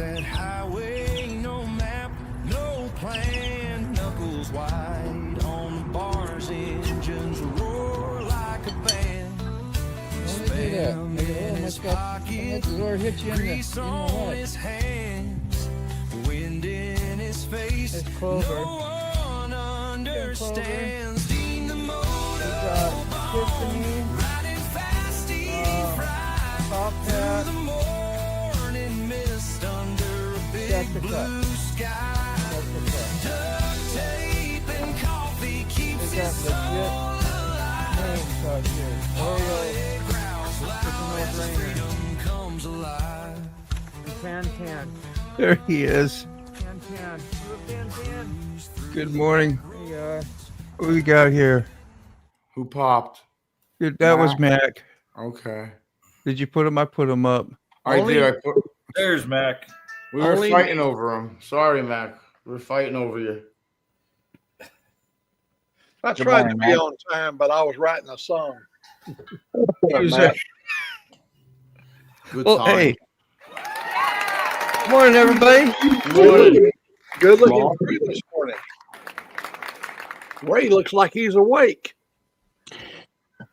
that highway, no map, no plan. Knuckles wide on the bars, engines roar like a band. Spam in his pocket, grease on his hands, wind in his face. No one understands. Dean the motovloggers, riding fast, deep fried through the morning mist under a big blue sky. Duct tape and coffee keeps his soul alive. Holiday growls loud as freedom comes alive. There he is. Good morning. What we got here? Who popped? Dude, that was Mac. Okay. Did you put him? I put him up. I did. There's Mac. We were fighting over him. Sorry, Mac. We were fighting over you. I tried to be on time, but I was writing a song. Good Well, time. hey. Morning, everybody. Good looking for you this morning. Ray looks like he's awake.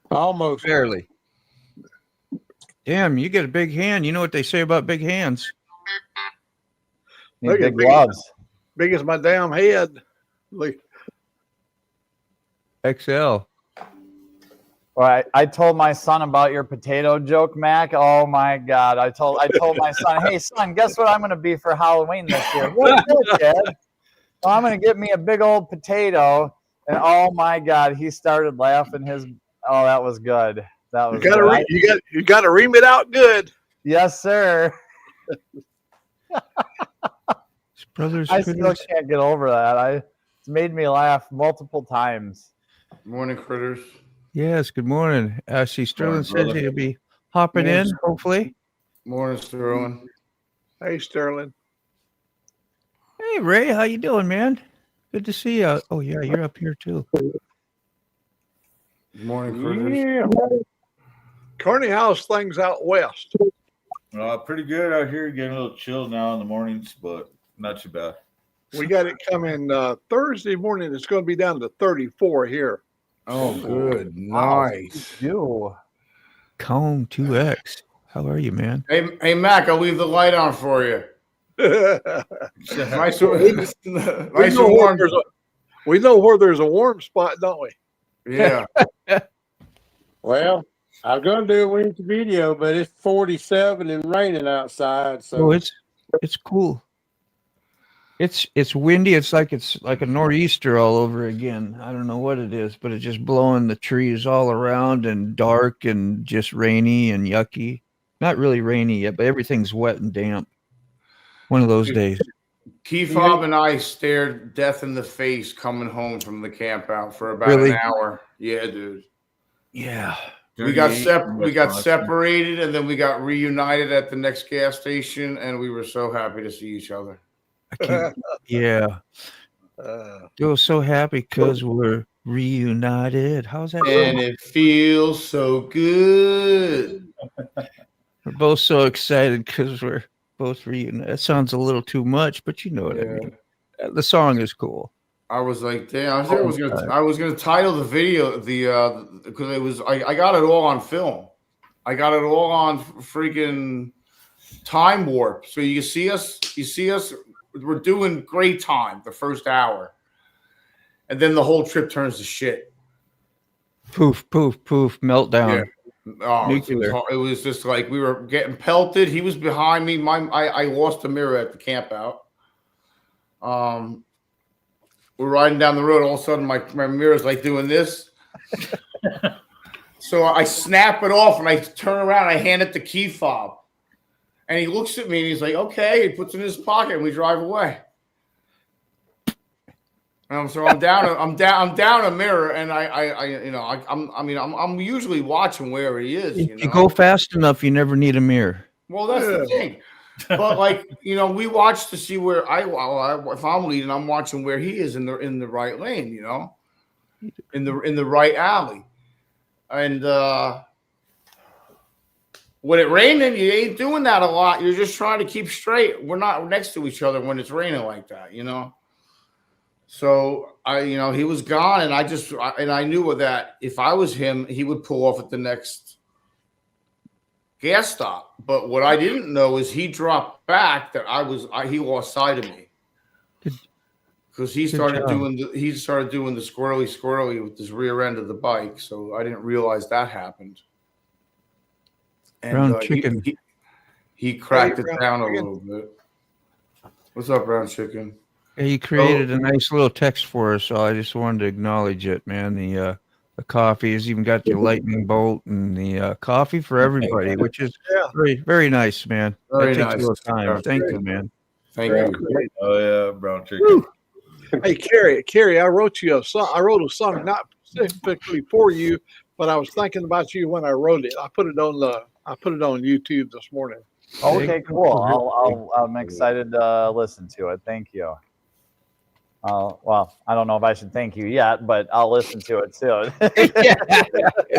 Almost. Barely. Damn, you get a big hand. You know what they say about big hands? Look at Big gloves. Big as my damn head. Look. XL. Well, I told my son about your potato joke, Mac. Oh my God! I told my son, hey son, guess what I'm going to be for Halloween this year? What is it, Dad? Well, I'm going to get me a big old potato. And oh my God, he started laughing. That was good. That was You got to ream it out good. Yes, sir. His brothers. I still can't get over that. It's made me laugh multiple times. Morning, critters. Yes, good morning. See, Sterling says brother. he'll be hopping in, hopefully. Morning, Sterling. Hey, Sterling. Hey, Ray, how you doing, man? Good to see you. Oh, yeah, you're up here, too. Morning, critters. Yeah. Carney, how's things out west? Pretty good out here. Getting a little chill now in the mornings, but not too bad. We got it coming Thursday morning. It's going to be down to 34 here. Oh, good. Wow. Nice. You. Cone 2X. How are you, man? Hey, Mac, I'll leave the light on for you. Nice and warm. We know where there's a warm spot, don't we? Yeah. Well, I was going to do a winter video, but it's 47 and raining outside. So Oh, it's cool. It's windy. It's like a nor'easter all over again. I don't know what it is, but it's just blowing the trees all around and dark and just rainy and yucky. Not really rainy yet, but everything's wet and damp. One of those days. Fob and I stared death in the face coming home from the camp out for about Really? an hour. Yeah, dude. Yeah. We got separated, and then we got reunited at the next gas station, and we were so happy to see each other. I can't, yeah. They were so happy because we're reunited. How's that? And it feels so good. We're both so excited because we're both reunited. That sounds a little too much, but you know what I mean. The song is cool. I was like, damn, I was gonna title the video because it was I got it all on film. I got it all on freaking time warp. So you see us, we're doing great time the first hour. And then the whole trip turns to shit. Poof, poof, poof, meltdown. Yeah. Oh, it was just like we were getting pelted. He was behind me. I lost a mirror at the camp out. We're riding down the road. All of a sudden, my mirror's like doing this. So I snap it off and I turn around. And I hand it to Fob, and he looks at me and he's like, "Okay." He puts it in his pocket and we drive away. So I'm down a mirror, and I'm usually watching where he is. If you go fast enough, you never need a mirror. Well, that's the thing. But we watch to see where if I'm leading, I'm watching where he is in the right lane, in the right alley. And when it raining, you ain't doing that a lot. You're just trying to keep straight. We're not next to each other when it's raining like that, you know. So he was gone, and I knew that if I was him, he would pull off at the next gas stop. But what I didn't know is he dropped back. He lost sight of me because he started doing the squirrely with his rear end of the bike. So I didn't realize that happened. And Brown chicken. He cracked it down a little bit. What's up, Brown Chicken? He created a nice little text for us, so I just wanted to acknowledge it, man. The coffee has even got the lightning bolt and the coffee for everybody, which is very, very nice, man. Very that takes nice. a little time. Thank you, man. Thank you. Oh yeah, Brown Chicken. Hey, Carrie, I wrote you a song. I wrote a song not specifically for you, but I was thinking about you when I wrote it. I put it on YouTube this morning. Okay, cool. I'm excited to listen to it. Thank you. Well, I don't know if I should thank you yet, but I'll listen to it soon. I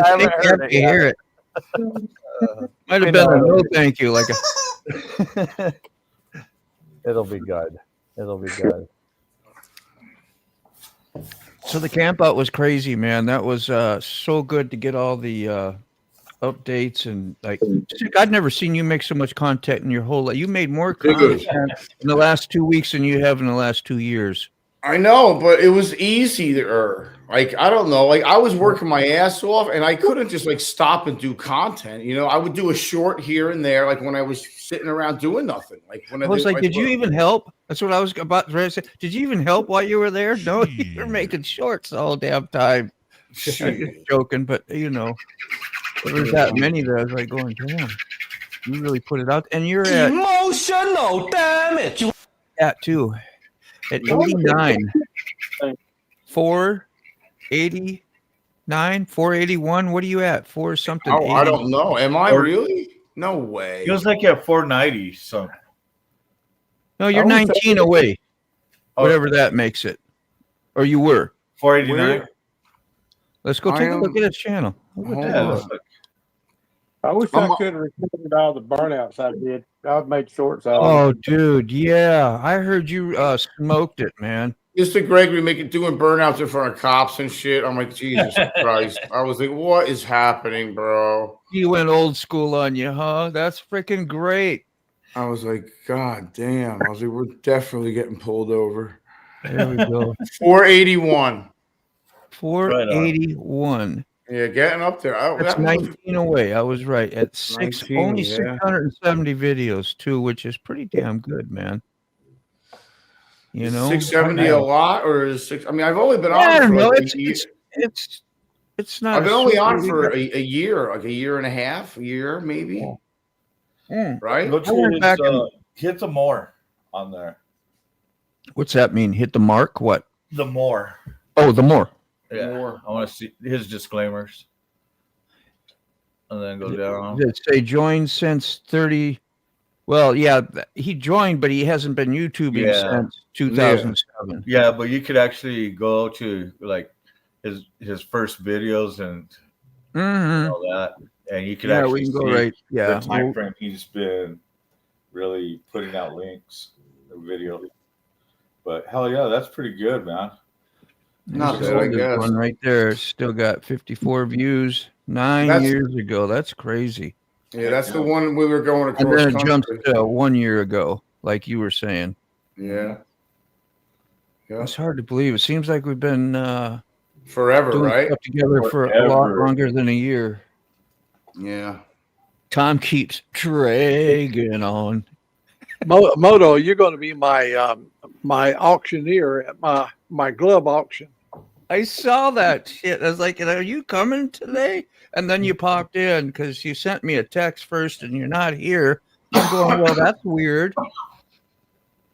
haven't heard it yet. Hear it. Might have been a no thank you, It'll be good. It'll be good. So the camp out was crazy, man. That was so good to get all the updates and I'd never seen you make so much content in your whole life. You made more content in the last 2 weeks than you have in the last 2 years. I know, but it was easier. Like, I don't know. Like, I was working my ass off, and I couldn't just stop and do content. You know, I would do a short here and there, like when I was sitting around doing nothing. Like when I was like, did you even help? That's what I was about to say. Did you even help while you were there? No, you were making shorts the whole damn time. I'm just joking, but there was that many that I was like going, damn, you really put it out. And you're at Emotional damage. that too. At 89, 489, 481. What are you at? 4 something? Oh, I don't know. Am I really? No way. He was like at 490 something. No, you're 19 away. Whatever that makes it. Or you were. 489. Let's go take a look at his channel. I wish I could have recorded all the burnouts I did. I've made shorts out of Oh, dude. Yeah. I heard you smoked it, man. Mr. Gregory doing burnouts in front of cops and shit. I'm like, Jesus Christ. I was like, what is happening, bro? He went old school on you, huh? That's freaking great. I was like, God damn. I was like, we're definitely getting pulled over. There we go. 481. 481. Yeah, getting up there. That's 19 away. I was right. At 19, 670 videos too, which is pretty damn good, man. You know, 670 a lot, or is 6? I mean, I've only been on for it's not. I've been only on for a year, like a year and a half, a year maybe. Right? Go to hit the more on there. What's that mean? Hit the mark? What? The more. Oh, the more. Yeah, I want to see his disclaimers. And then go down. Did it say joined since 30? Well, yeah, he joined, but he hasn't been YouTubing since 2007. Yeah, but you could actually go to like his first videos and all that. And you could actually see the time frame he's been really putting out links, the video. But hell yeah, that's pretty good, man. Not bad, I guess. One right there still got 54 views 9 years ago. That's crazy. Yeah, that's the one we were going across. And then it jumps to 1 year ago, like you were saying. Yeah. It's hard to believe. It seems like we've been forever, doing right? stuff together for a lot longer than a year. Yeah. Time keeps dragging on. Moto, you're going to be my my auctioneer at my glove auction. I saw that shit. I was like, are you coming today? And then you popped in because you sent me a text first and you're not here. I'm going, well, that's weird.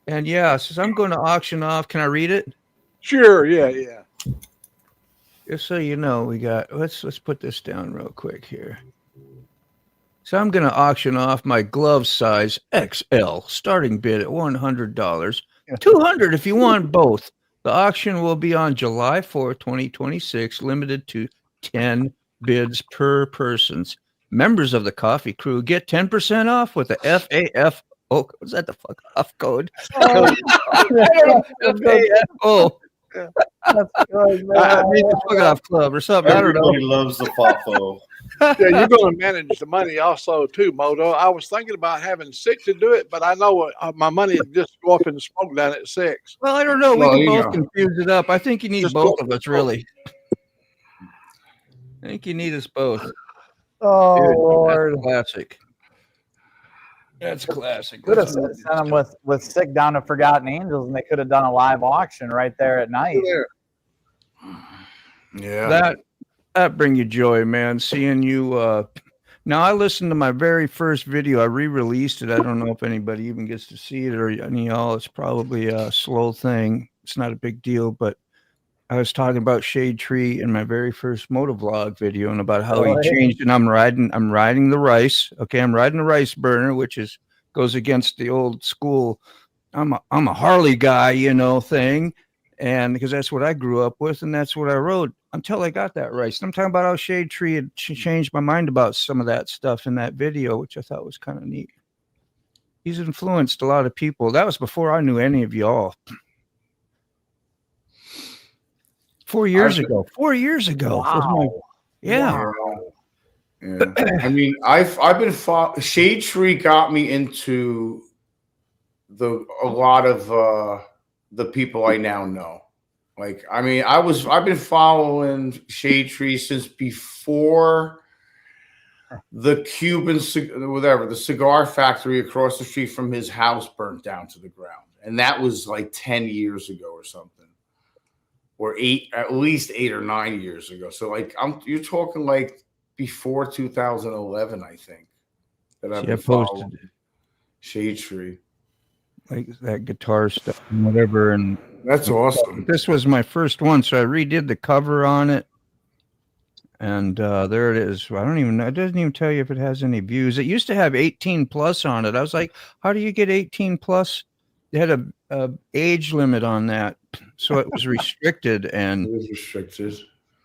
And so I'm going to auction off. Can I read it? Sure. Yeah. Just so you know, we got, let's put this down real quick here. So I'm going to auction off my glove size XL, starting bid at $100, $200 if you want both. The auction will be on July 4th, 2026, limited to 10 bids per person. members of the Cawffee crew get 10% off with the FAF. Oh, was that the fuck off code? FAFO. That's good, man. I made the fuck off club or something. Everybody I don't know. loves the FAFO. Yeah, you're going to manage the money also too, Moto. I was thinking about having 6 to do it, but I know my money would just go up in smoke down at 6. Well, I don't know. We Well, can you both know. confuse it up. I think you need Just both go- of us, really. I think you need us both. Oh Dude, Lord. that's classic. That's classic. Could have sent them with Sick Down to Forgotten Angels, and they could have done a live auction right there at night. Yeah. That bring you joy, man. Seeing you. Now I listened to my very first video. I re-released it. I don't know if anybody even gets to see it or any of y'all. It's probably a slow thing. It's not a big deal, but I was talking about Shade Tree in my very first motovlog video and about how he changed. And I'm riding the rice. Okay, I'm riding the rice burner, which goes against the old school. I'm a Harley guy, thing, and because that's what I grew up with, and that's what I rode until I got that rice. I'm talking about how Shade Tree had changed my mind about some of that stuff in that video, which I thought was kind of neat. He's influenced a lot of people. That was before I knew any of y'all. 4 years ago. 4 years ago. Wow. Yeah. Yeah. I mean, I've been Shade Tree got me into a lot of the people I now know. Like, I mean, I've been following Shade Tree since before the Cuban the cigar factory across the street from his house burnt down to the ground, and that was like 10 years ago or something, or at least 8 or 9 years ago. So like, you're talking like before 2011, I think, that I've been following Shade Tree. Like that guitar stuff and whatever, and that's awesome. This was my first one, so I redid the cover on it, and there it is. I don't even know. It doesn't even tell you if it has any views. It used to have 18 plus on it. I was like, how do you get 18 plus? They had a age limit on that, so it was restricted. And it was restricted.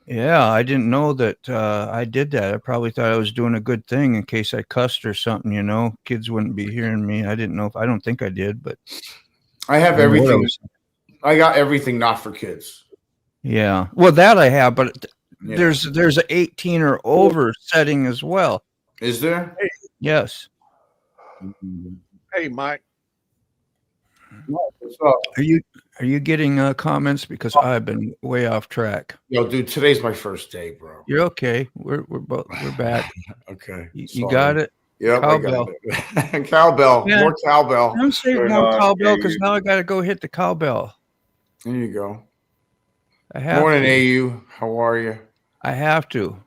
Yeah, I didn't know that I did that. I probably thought I was doing a good thing in case I cussed or something, kids wouldn't be hearing me. I didn't know I don't think I did, but I have everything. I got everything not for kids. Yeah. Well, that I have, but there's an 18 or over setting as well. Is there? Yes. Hey, Mike. What's up? Are you getting comments? Because I've been way off track. Yo, dude, today's my first day, bro. You're okay. We're back. Okay. You got it. Yeah, Cowbell. I got it. Cowbell. Yeah. More cowbell. I'm saying more cowbell because now I got to go hit the cowbell. There you go. I have. Morning, AU. How are you? I have to.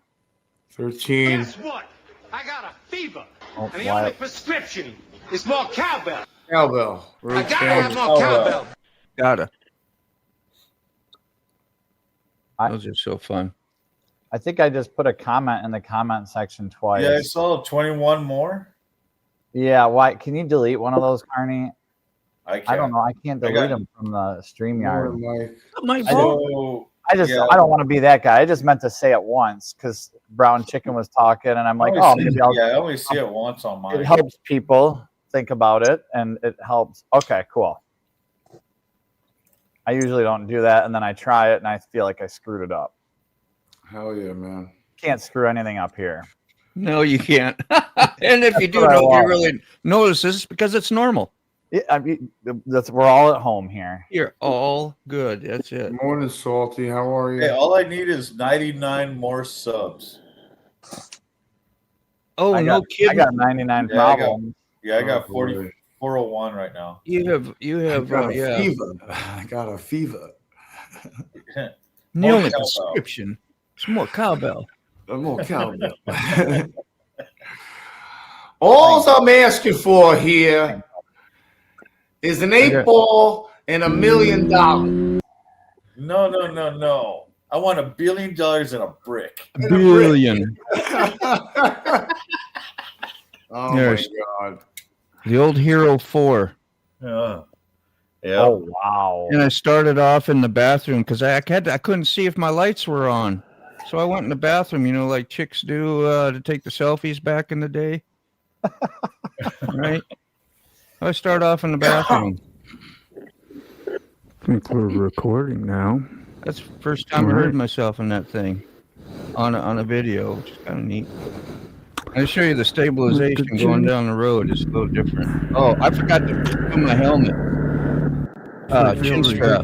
13. Guess what? I got a fever, Oh, and the only prescription is more cowbell. Cowbell. I gotta have more cowbell. Gotta. Those are so fun. I think I just put a comment in the comment section twice. Yeah, I saw 21 more. Yeah, why? Can you delete one of those, Carney? I don't know. I can't delete them from the StreamYard. My I don't want to be that guy. I just meant to say it once because Brown Chicken was talking, and I'm like, maybe I'll. Yeah, I only see it once on mine. It helps people think about it, and it helps. Okay, cool. I usually don't do that, and then I try it, and I feel like I screwed it up. Hell yeah, man. Can't screw anything up here. No, you can't. And if you do, nobody really notices because it's normal. Yeah, I mean, we're all at home here. You're all good. That's it. Morning, Salty. How are you? Hey, all I need is 99 more subs. Oh, no kidding. I got 99 problems. I got 401 right now. You have fever. I got a fever. The only prescription. It's more cowbell. More cowbell. All I'm asking for here is an 8-ball and $1 million. No. I want $1 billion and a brick. $1 billion. Oh my God. The old Hero 4. Yeah. Oh wow. And I started off in the bathroom because I couldn't see if my lights were on. So I went in the bathroom, you know, like chicks do to take the selfies back in the day. Right? I start off in the bathroom. I think we're recording now. That's the first time I heard myself in that thing on a video, which is kind of neat. I'll show you the stabilization going down the road. It's a little different. Oh, I forgot to do my helmet. Chin strap.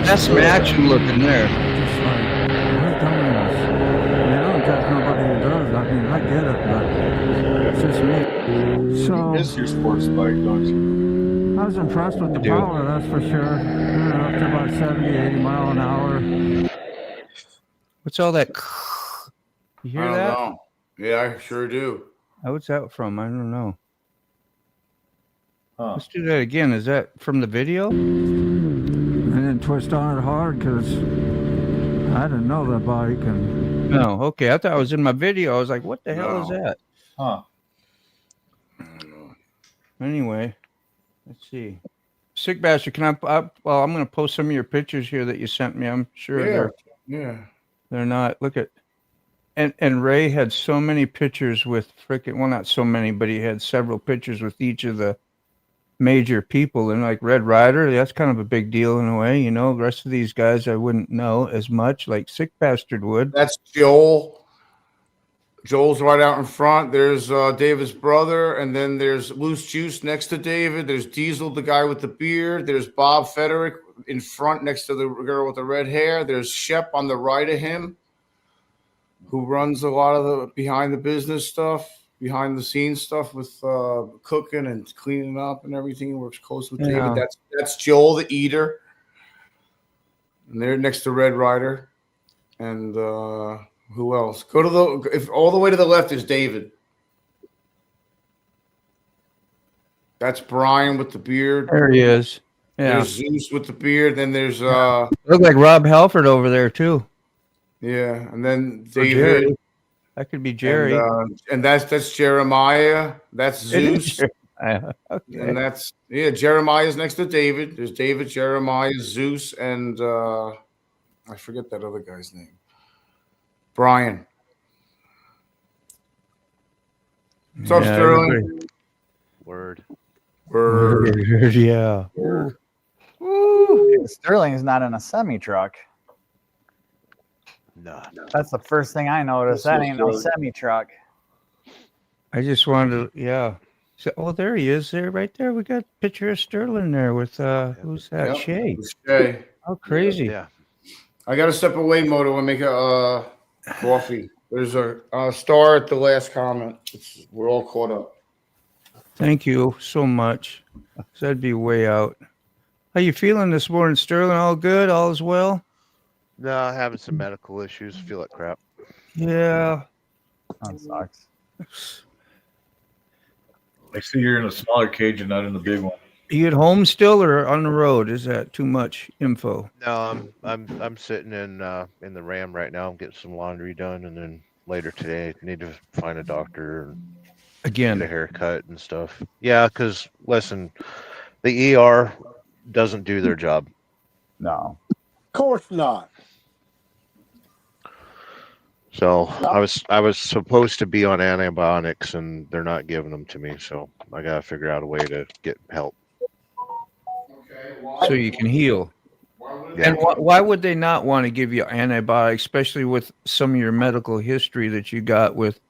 That's some action looking there. I get it, but it's just me. So, you miss your sports bike, don't you? I was impressed with the power, that's for sure. Up to about 70, 80 mile an hour. What's all that? You hear that? Know. Yeah, I sure do. What's that from? I don't know. Huh. Let's do that again. Is that from the video? I didn't twist on it hard because I didn't know the bike. And no, okay. I thought it was in my video. I was like, what the hell is that? Huh. Anyway, let's see. Sick Bastard, can I'm going to post some of your pictures here that you sent me. I'm sure they're not. Look at, and Ray had so many pictures with well, not so many, but he had several pictures with each of the major people. And like Red Rider, that's kind of a big deal in a way, you know. The rest of these guys I wouldn't know as much, like Sick Bastard would. That's Joel. Joel's right out in front. There's David's brother, and then there's Loose Juice next to David. There's Diesel, the guy with the beard. There's Bob Federick in front next to the girl with the red hair. There's Shep on the right of him, who runs a lot of the behind the business stuff, behind the scenes stuff with cooking and cleaning up and everything. He works close with David. That's Joel the Eater. And they're next to Red Rider. And who else? Go to all the way to the left is David. That's Brian with the beard. There he is. Yeah. There's Zeus with the beard. Then there's look like Rob Halford over there too. Yeah, and then David. That could be Jerry. And that's Jeremiah. That's Zeus. Okay. And that's Jeremiah's next to David. There's David, Jeremiah, Zeus, and I forget that other guy's name. Brian. What's up, Sterling? Word. Yeah. Woo. Sterling's not in a semi truck. No. That's the first thing I noticed. That ain't no semi truck. I just wanted to, So, there he is there, right there. We got a picture of Sterling there with, who's that? Yep. Shay. Shay. Oh, crazy. Yeah. I got to step away, Moto, and make a coffee. There's a star at the last comment. We're all caught up. Thank you so much. That'd be way out. How you feeling this morning, Sterling? All good? All is well? No, having some medical issues. Feel like crap. Yeah. That sucks. I see you're in a smaller cage and not in the big one. Are you at home still or on the road? Is that too much info? No, I'm sitting in the Ram right now. I'm getting some laundry done, and then later today I need to find a doctor and Again, get a haircut and stuff. Yeah, because listen, the ER doesn't do their job. No. Of course not. So I was supposed to be on antibiotics, and they're not giving them to me. So I gotta figure out a way to get help. so you can heal. Yeah. And why would they not want to give you antibiotics, especially with some of your medical history that you got with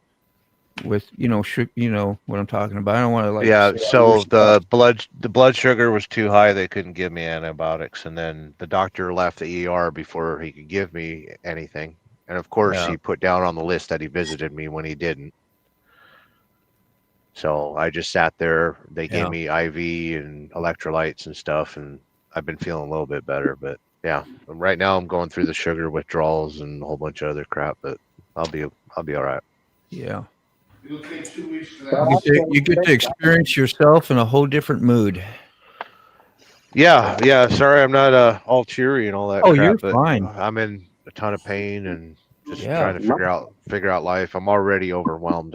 you know what I'm talking about? I don't want to Yeah, so the blood sugar was too high. They couldn't give me antibiotics, and then the doctor left the ER before he could give me anything. And of course, he put down on the list that he visited me when he didn't. So I just sat there. They gave me IV and electrolytes and stuff, and I've been feeling a little bit better. But yeah, right now I'm going through the sugar withdrawals and a whole bunch of other crap. But I'll be all right. Yeah. It'll take 2 weeks for that. You get to experience yourself in a whole different mood. Yeah. Sorry, I'm not all cheery and all that. Oh, crap, you're but fine. I'm in a ton of pain and just trying to figure out life. I'm already overwhelmed.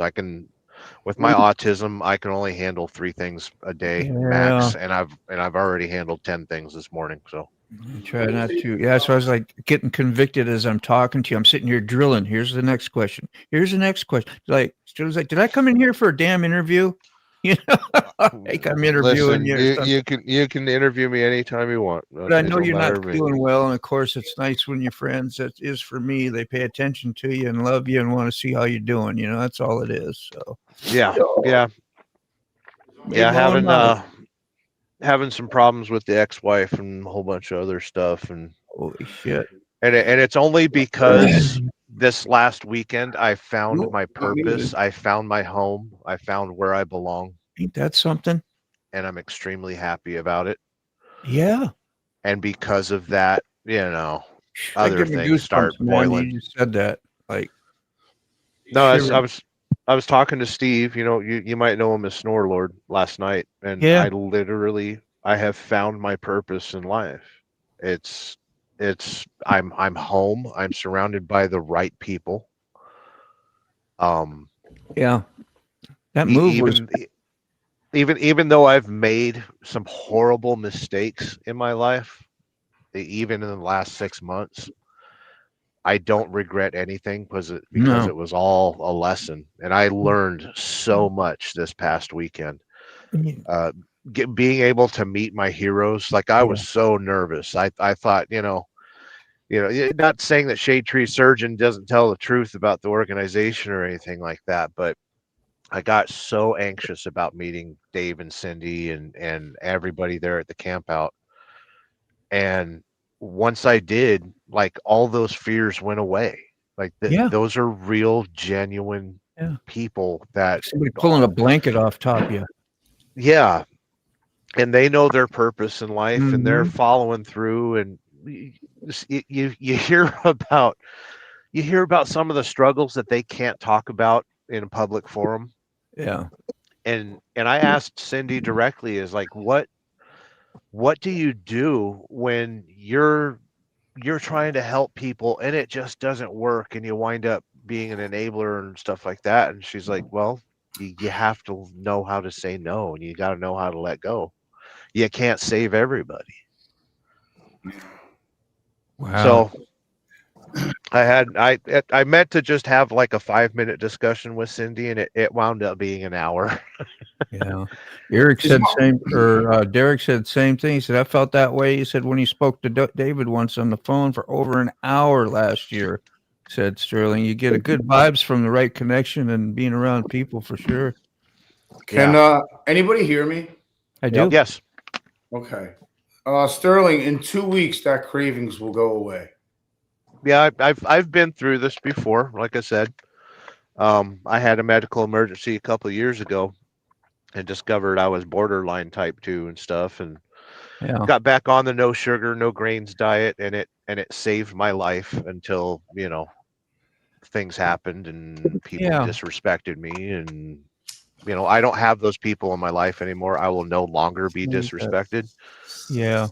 With my autism, I can only handle 3 things a day max, and I've already handled 10 things this morning. So I try not to. Yeah, so I was like getting convicted as I'm talking to you. I'm sitting here drilling. Here's the next question. Here's the next question. Like, it was like, did I come in here for a damn interview? You know, like I'm interviewing Listen, you can interview me anytime you want. But I know you're not doing well, and of course, it's nice when your friends. That is for me. They pay attention to you and love you and want to see how you're doing. You know, that's all it is. So yeah. Having some problems with the ex-wife and a whole bunch of other stuff, and holy shit. And it's only because this last weekend I found my purpose. I found my home. I found where I belong. Ain't that something? And I'm extremely happy about it. Yeah. And because of that, you know, other things start boiling. You just said that. Like, no, I was talking to Steve. You know, you might know him as Snore Lord last night, and I have found my purpose in life. I'm home. I'm surrounded by the right people. Yeah, that move even though I've made some horrible mistakes in my life, even in the last 6 months, I don't regret anything because it was all a lesson, and I learned so much this past weekend. Being able to meet my heroes, like I was so nervous. I thought, you know, not saying that Shade Tree Surgeon doesn't tell the truth about the organization or anything like that, but I got so anxious about meeting Dave and Cindy and everybody there at the camp out. And once I did, like all those fears went away. Like those are real, genuine people that somebody pulling a blanket off top of you. Yeah. And they know their purpose in life and they're following through. And you hear about some of the struggles that they can't talk about in a public forum. Yeah. And I asked Cindy directly, is like, what do you do when you're trying to help people and it just doesn't work and you wind up being an enabler and stuff like that? And she's like, well, you have to know how to say no, and you got to know how to let go. You can't save everybody. Wow. So I meant to just have like a 5-minute discussion with Cindy, and it wound up being an hour. Yeah. Derek said same thing. He said, I felt that way. He said when he spoke to David once on the phone for over an hour last year, said Sterling, you get a good vibes from the right connection and being around people for sure. Can anybody hear me? I do. Yes. Okay. Sterling, in 2 weeks that cravings will go away. Yeah, I've been through this before. Like I said, I had a medical emergency a couple of years ago and discovered I was borderline type 2 and stuff, and got back on the no sugar, no grains diet, and it saved my life until, you know, things happened and people disrespected me, and you know, I don't have those people in my life anymore. I will no longer be disrespected. Yeah.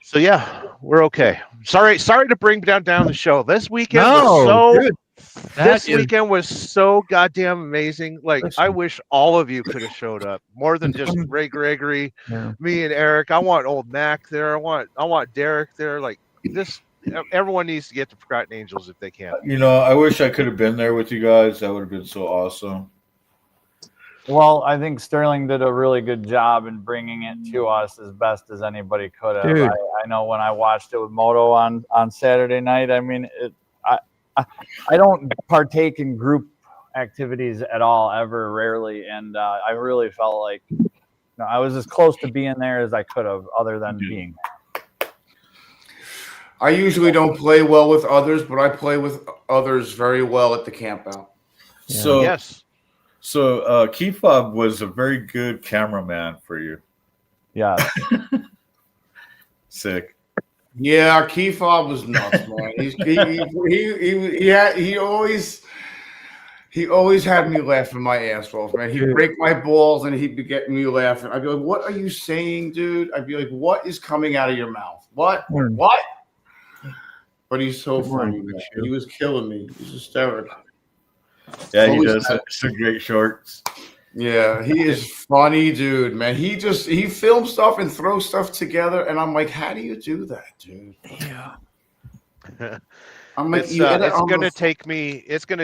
So yeah, we're okay. Sorry to bring down the show. This weekend was so goddamn amazing. Like, I wish all of you could have showed up, more than just Ray Gregory, me and Eric. I want old Mac there. I want Derek there. Like, this, everyone needs to get to Forgotten Angels if they can. You know, I wish I could have been there with you guys. That would have been so awesome. Well, I think Sterling did a really good job in bringing it to us as best as anybody could have. I know when I watched it with Moto on Saturday night, I mean, I don't partake in group activities at all, ever, rarely, and I really felt like I was as close to being there as I could have, other than being there. I usually don't play well with others, but I play with others very well at the camp out. Yeah. So yes. So Fob was a very good cameraman for you. Yeah. Sick. Yeah, Fob was nuts, man. He always had me laughing my ass off, man. He'd break my balls and he'd be getting me laughing. I'd be like, "What are you saying, dude?" I'd be like, "What is coming out of your mouth? What? What?" But he's so funny, man. He was killing me. He's hysterical. Yeah, he does some great shorts. Yeah, he is funny, dude, man. He films stuff and throws stuff together, and I'm like, how do you do that, dude? Yeah. I'm like, It's gonna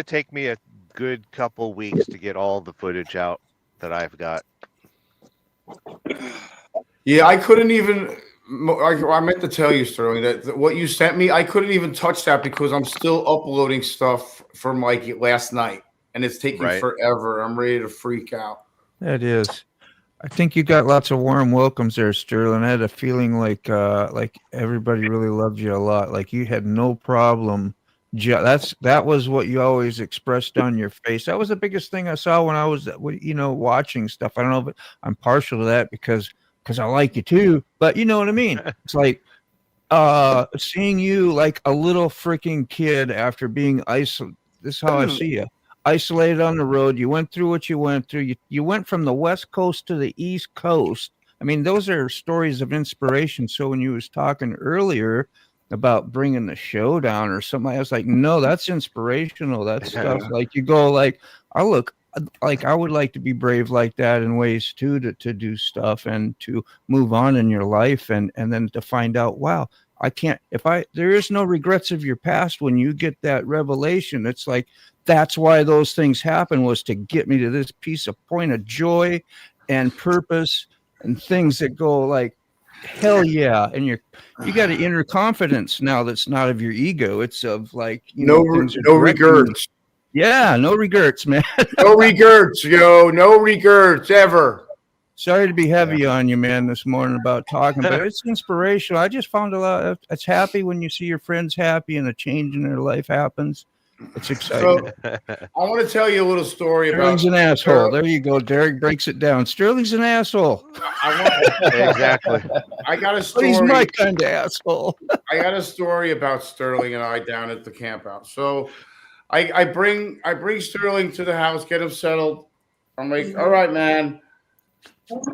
take me a good couple weeks to get all the footage out that I've got. Yeah, I couldn't even. I meant to tell you, Sterling, that what you sent me, I couldn't even touch that because I'm still uploading stuff from like last night, and it's taking forever. I'm ready to freak out. That is. I think you got lots of warm welcomes there, Sterling. I had a feeling like everybody really loved you a lot. Like you had no problem. That was what you always expressed on your face. That was the biggest thing I saw when I was, watching stuff. I don't know if I'm partial to that because I like you too, but you know what I mean? It's like seeing you like a little freaking kid after being isolated. This is how I see you. Isolated on the road. You went through what you went through. You went from the West Coast to the East Coast. I mean, those are stories of inspiration. So when you was talking earlier about bringing the show down or something, I was like, no, that's inspirational. That's stuff like you go like, I would like to be brave like that in ways too, to do stuff and to move on in your life and then to find out, wow, there is no regrets of your past. When you get that revelation, it's like, that's why those things happen, was to get me to this point of joy and purpose and things that go like, hell yeah. And you got an inner confidence now that's not of your ego. It's of like, no regrets. Yeah, no regrets, man. No regrets, yo. No regrets ever. Sorry to be heavy on you, man, this morning about talking, but it's inspirational. I just found a lot. It's happy when you see your friends happy and a change in their life happens. It's exciting. So, I want to tell you a little story Sterling's an asshole. There you go. Derek breaks it down. Sterling's an asshole. Exactly. I got a story. He's my kind of asshole. I got a story about Sterling and I down at the camp out. So I bring Sterling to the house, get him settled. I'm like, all right, man.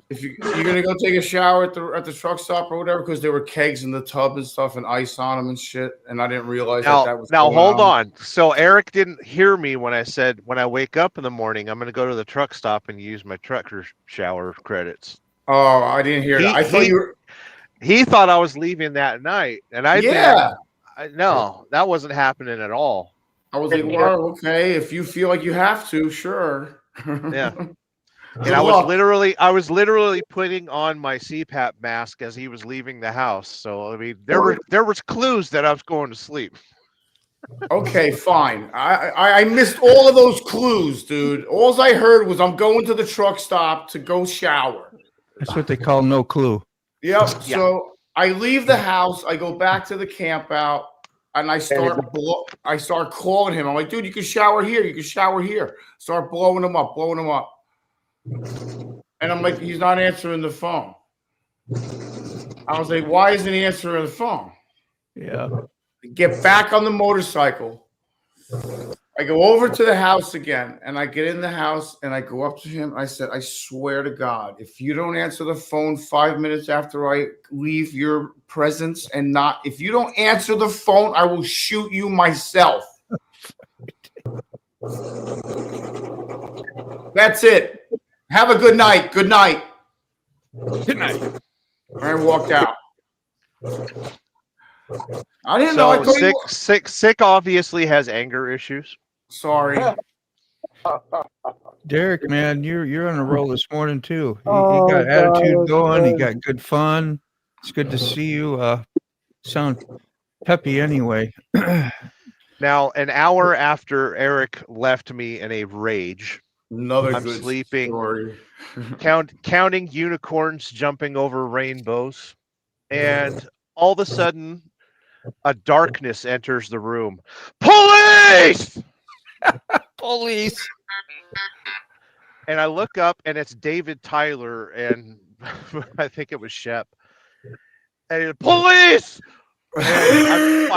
If you're gonna go take a shower at the truck stop or whatever, because there were kegs in the tub and stuff and ice on them and shit, and I didn't realize that was now. Hold on. So Eric didn't hear me when I said when I wake up in the morning, I'm gonna go to the truck stop and use my trucker shower credits. Oh, I didn't hear that. I thought you were. He thought I was leaving that night, and no, that wasn't happening at all. I was like, well, okay, if you feel like you have to, sure. Yeah. And I was literally putting on my CPAP mask as he was leaving the house. So I mean, there was clues that I was going to sleep. Okay, fine. I missed all of those clues, dude. All I heard was I'm going to the truck stop to go shower. That's what they call no clue. Yep. Yeah. So I leave the house. I go back to the camp out, and I start calling him. I'm like, dude, you can shower here. You can shower here. Start blowing him up. And I'm like, he's not answering the phone. I was like, why isn't he answering the phone? Yeah. Get back on the motorcycle. I go over to the house again, and I get in the house, and I go up to him. I said, I swear to God, if you don't answer the phone 5 minutes after I leave your presence if you don't answer the phone, I will shoot you myself. That's it. Have a good night. Good night. Good night. And I walked out. I didn't know. I Sick obviously has anger issues. Sorry. Derek, man, you're on a roll this morning too. You got attitude going. You got good fun. It's good to see you. Sound peppy anyway. Now, an hour after Eric left me in a rage, I'm sleeping, story. counting unicorns jumping over rainbows, and all of a sudden, a darkness enters the room. Police! Police! And I look up, and it's David Tyler, and I think it was Shep. And police! And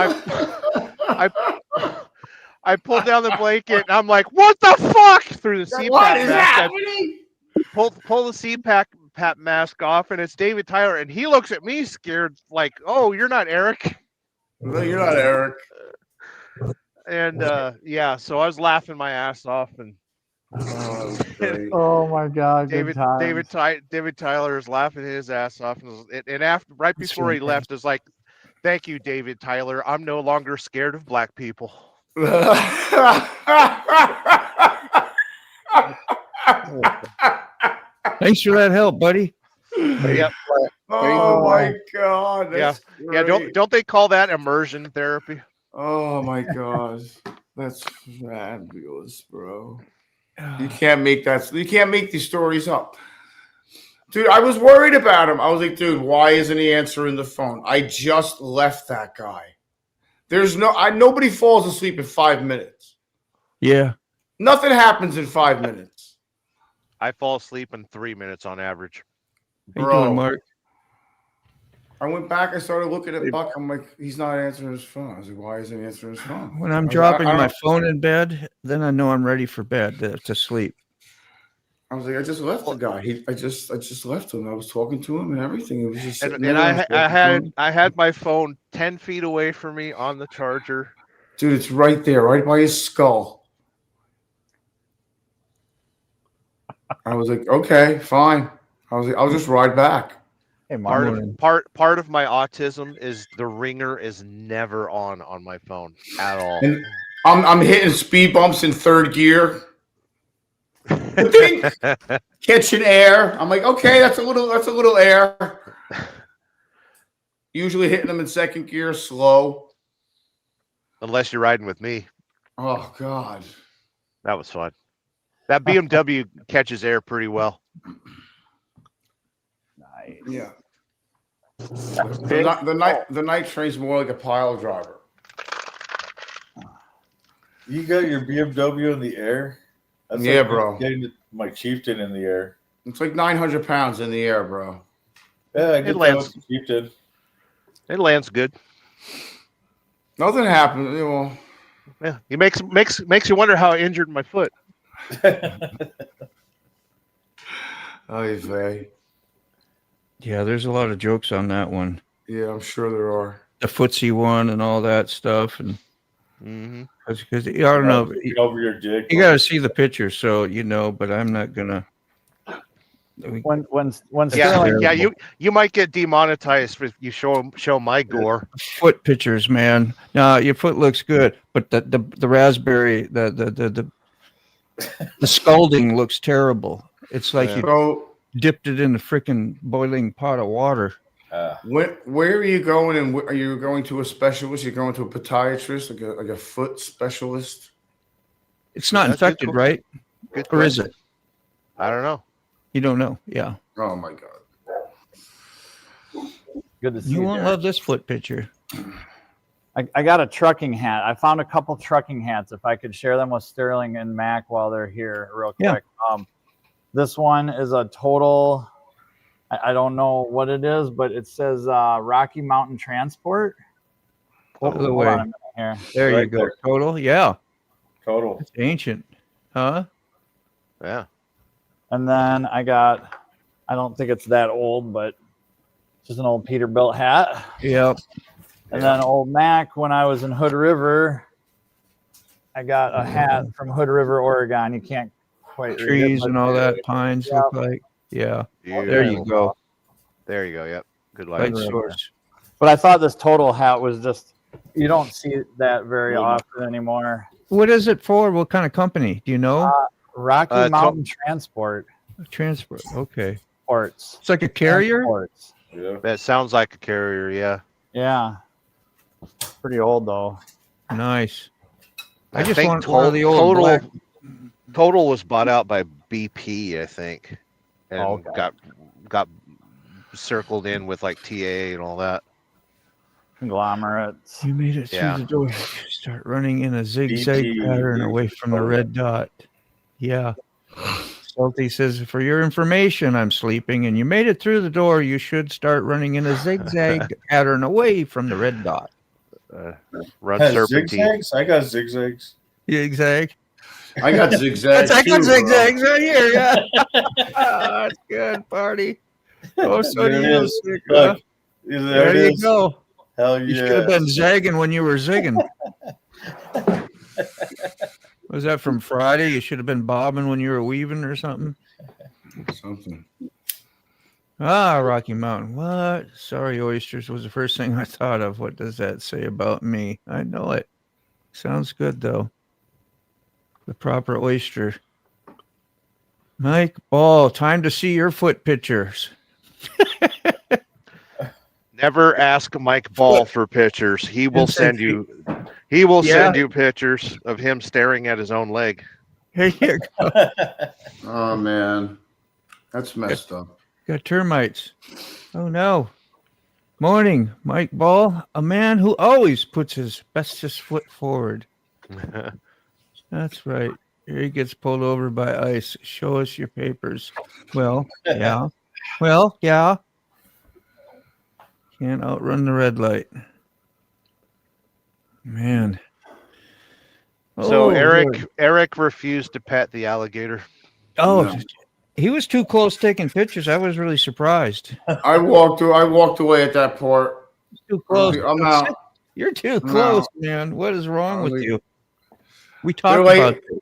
I pulled down the blanket, and I'm like, "What the fuck?" Through the CPAP What is mask. happening? Pull the CPAP mask off, and it's David Tyler, and he looks at me scared, like, "Oh, you're not Eric." No, you're not Eric. And so I was laughing my ass off, and great. Oh my God, good times. David Tyler is laughing his ass off, and after right before he left, is like, "Thank you, David Tyler. I'm no longer scared of black people." Thanks for that help, buddy. Yep. Oh my God. That's Yeah. Don't they call that immersion therapy? Oh my God. That's fabulous, bro. You can't make that. You can't make these stories up. Dude, I was worried about him. I was like, dude, why isn't he answering the phone? I just left that guy. There's nobody falls asleep in 5 minutes. Yeah. Nothing happens in 5 minutes. I fall asleep in 3 minutes on average. How you doing, Mark? I went back. I started looking at Buck. I'm like, he's not answering his phone. I was like, why isn't he answering his phone? When I'm dropping my phone in bed, then I know I'm ready for bed to sleep. I was like, I just left the guy. I just left him. I was talking to him and everything. It was just And I had my phone 10 feet away from me on the charger. Dude, it's right there, right by his skull. I was like, okay, fine. I was like, I'll just ride back. Hey, part of my autism is the ringer is never on my phone at all. And I'm hitting speed bumps in third gear. Catching air. I'm like, okay, that's a little air. Usually hitting them in second gear, slow. Unless you're riding with me. Oh God, that was fun. That BMW catches air pretty well. Nice. Yeah. The night train's more like a pile driver. You got your BMW in the air? That's yeah, like bro. Getting my Chieftain in the air. It's like 900 pounds in the air, bro. Yeah, I get that Chieftain. It lands good. Nothing happened. Well, yeah, it makes you wonder how I injured my foot. Oh, very. Yeah, there's a lot of jokes on that one. Yeah, I'm sure there are. The footsie one and all that stuff, and because I don't know, over your jig. You got to see the picture, so you know. But I'm not gonna. When you might get demonetized if you show my gore. Foot pictures, man. No, your foot looks good, but the raspberry, the scalding looks terrible. It's like you dipped it in a freaking boiling pot of water. Where are you going? And are you going to a specialist? You're going to a podiatrist, like a foot specialist? It's not infected, right? Or is it? I don't know. You don't know? Yeah. Oh my God. Good to see you. You won't love this foot picture. I got a trucking hat. I found a couple trucking hats. If I could share them with Sterling and Mac while they're here, real quick. Yeah. This one is a total. I don't know what it is, but it says Rocky Mountain Transport. Hold the way. Here. There you go. There. Total. Yeah. Total. It's ancient. Huh? Yeah. And then I don't think it's that old, but just an old Peterbilt hat. Yep. And then old Mac, when I was in Hood River, I got a hat from Hood River, Oregon. You can't quite trees and all that, pines look like. Yeah. There you go. There you go. Yep. Good light source. But I thought this total hat was just, you don't see that very often anymore. What is it for? What kind of company? Do you know? Rocky Mountain Transport. Transport. Okay. Ports. It's like a carrier? Transports. Yeah. That sounds like a carrier. Yeah. Yeah. Pretty old though. Nice. I just want one of the old black. Total was bought out by BP, I think, and got circled in with like TA and all that. Conglomerates. You made it through the door. Start running in a zigzag pattern away from the red dot. Yeah. Salty says, for your information, I'm sleeping, and you made it through the door. You should start running in a zigzag pattern away from the red dot. Run serpentine. Zigzags? I got zigzags. Zigzag. I got zigzags. I got zigzags right here. Yeah. That's good, party. Oh, so do you. Look, there you go. Hell yeah. You should have been zagging when you were zigging. Was that from Friday? You should have been bobbing when you were weaving or something. Something. Ah, Rocky Mountain. What? Sorry, oysters was the first thing I thought of. What does that say about me? I know it. Sounds good, though. The proper oyster. Mike Ball, time to see your foot pictures. Never ask Mike Ball for pictures. He will send you. He will send you pictures of him staring at his own leg. Here you go. Oh man, that's messed up. Got termites. Oh no. Morning, Mike Ball, a man who always puts his bestest foot forward. That's right. Here he gets pulled over by ICE. Show us your papers. Well, yeah. Well, yeah. Can't outrun the red light. Man. So Eric Lord. Eric refused to pet the alligator. Oh, No. He was too close taking pictures. I was really surprised. I walked away at that part. Too close. I'm out. You're too I'm close, out. man. What is wrong with Really? you? We talked about this.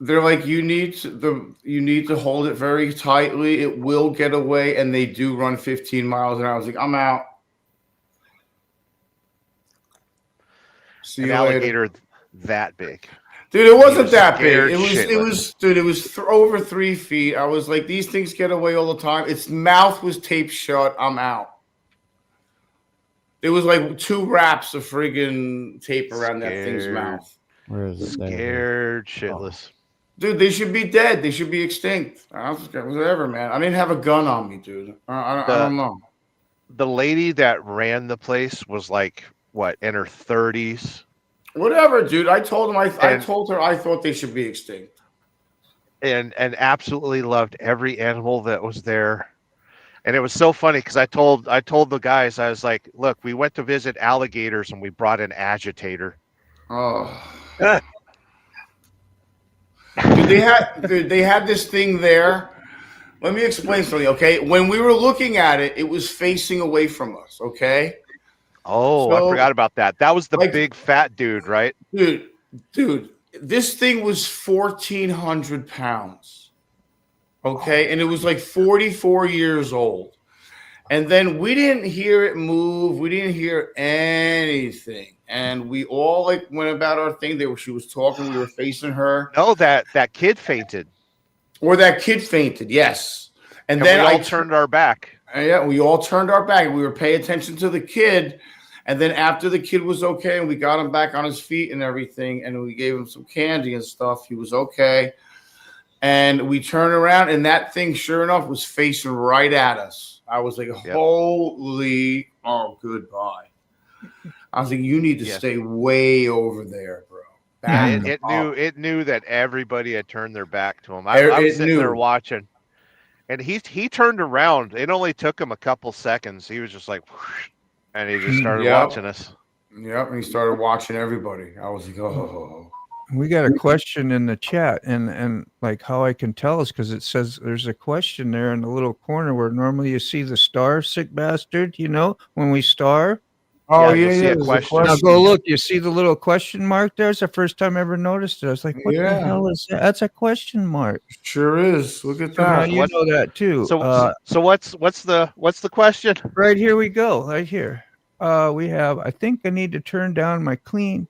They're like, you need to hold it very tightly. It will get away, and they do run 15 miles an hour. I was like, I'm out. See An you later. alligator that big. Dude, it wasn't was that big. scared It was over 3 feet. I was like, these things get away all the time. Its mouth was taped shut. I'm out. It was like 2 wraps of friggin' tape around that thing's Scared. mouth. Where is it? Scared shitless. Dude, they should be dead. They should be extinct. I was whatever, man. I didn't have a gun on me, dude. I don't know. The lady that ran the place was like, what, in her 30s? Whatever, dude. I told her I thought they should be extinct. And absolutely loved every animal that was there. And it was so funny because I told the guys, I was like, look, we went to visit alligators and we brought an agitator. Oh. Dude, they had this thing there. Let me explain something, okay? When we were looking at it, it was facing away from us, okay? Oh, So, I forgot about that. That was the like- big fat dude, right? Dude, this thing was 1,400 pounds. Okay, and it was like 44 years old. And then we didn't hear it move. We didn't hear anything. And we all like went about our thing. She was talking. We were facing her. No, that kid fainted. Or that kid fainted, yes. And And then we all turned our back. Yeah, we all turned our back. We were paying attention to the kid. And then after the kid was okay and we got him back on his feet and everything, and we gave him some candy and stuff, he was okay. And we turned around, and that thing, sure enough, was facing right at us. I was like, holy, goodbye. I was like, you need to stay way over there, bro. Yeah, it knew that everybody had turned their back to him. I was sitting there watching, and he turned around. It only took him a couple seconds. He was just like, whoosh, and he just started watching us. Yep, and he started watching everybody. I was like, oh. We got a question in the chat, and like how I can tell is because it says there's a question there in the little corner where normally you see the star, sick bastard, when we star. Oh, yeah. Question. Now go look. You see the little question mark there? It's the first time I ever noticed it. I was like, what the hell is that? That's a question mark. Sure is. Look at that. Now you know that too. So what's the question? Right here we go. Right here. We have, I think I need to turn down my clean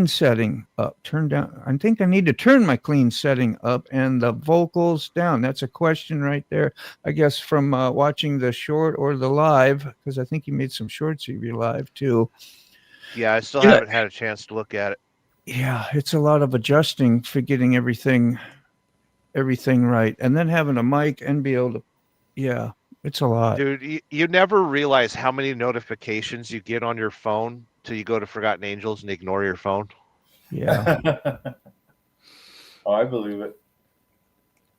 setting up. I think I need to turn my clean setting up and the vocals down. That's a question right there. I guess from watching the short or the live, because I think you made some shorts of your live too. Yeah, I still haven't had a chance to look at it. Yeah, it's a lot of adjusting for getting everything right, and then having a mic and be able to. Yeah, it's a lot, dude. You never realize how many notifications you get on your phone till you go to Forgotten Angels and ignore your phone. Yeah. Oh, I believe it.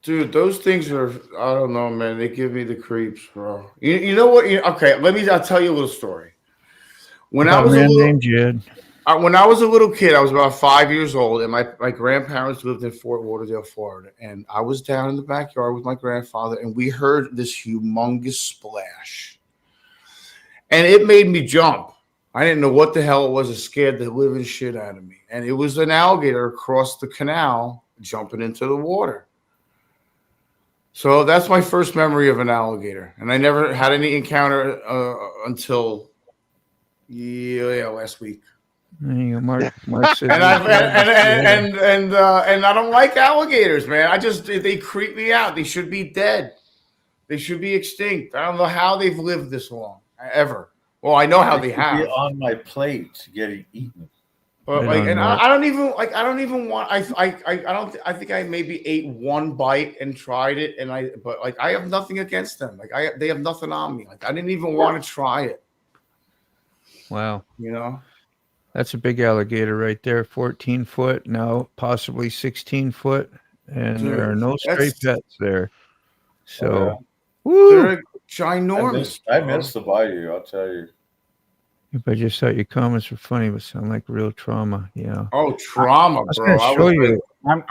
Dude, those things are, I don't know, man. They give me the creeps, bro. You know what? Okay, I'll tell you a little story. When I was a little kid, I was about 5 years old, and my grandparents lived in Fort Lauderdale, Florida. And I was down in the backyard with my grandfather, and we heard this humongous splash. And it made me jump. I didn't know what the hell it was. It scared the living shit out of me. And it was an alligator across the canal jumping into the water. So that's my first memory of an alligator. And I never had any encounter until last week. Mark said and I don't like alligators, man. They creep me out. They should be dead. They should be extinct. I don't know how they've lived this long ever. Well, I know how they have. Be on my plate getting eaten. But I don't even want. I think I maybe ate one bite and tried it, but I have nothing against them. They have nothing on me. I didn't even want to try it. Wow. You know. That's a big alligator right there, 14 foot, now possibly 16 foot, and there are no stray pets there. So, they're ginormous. I missed the bayou, I'll tell you. If I just thought your comments were funny, but sound like real trauma. Yeah. Oh, trauma, bro! I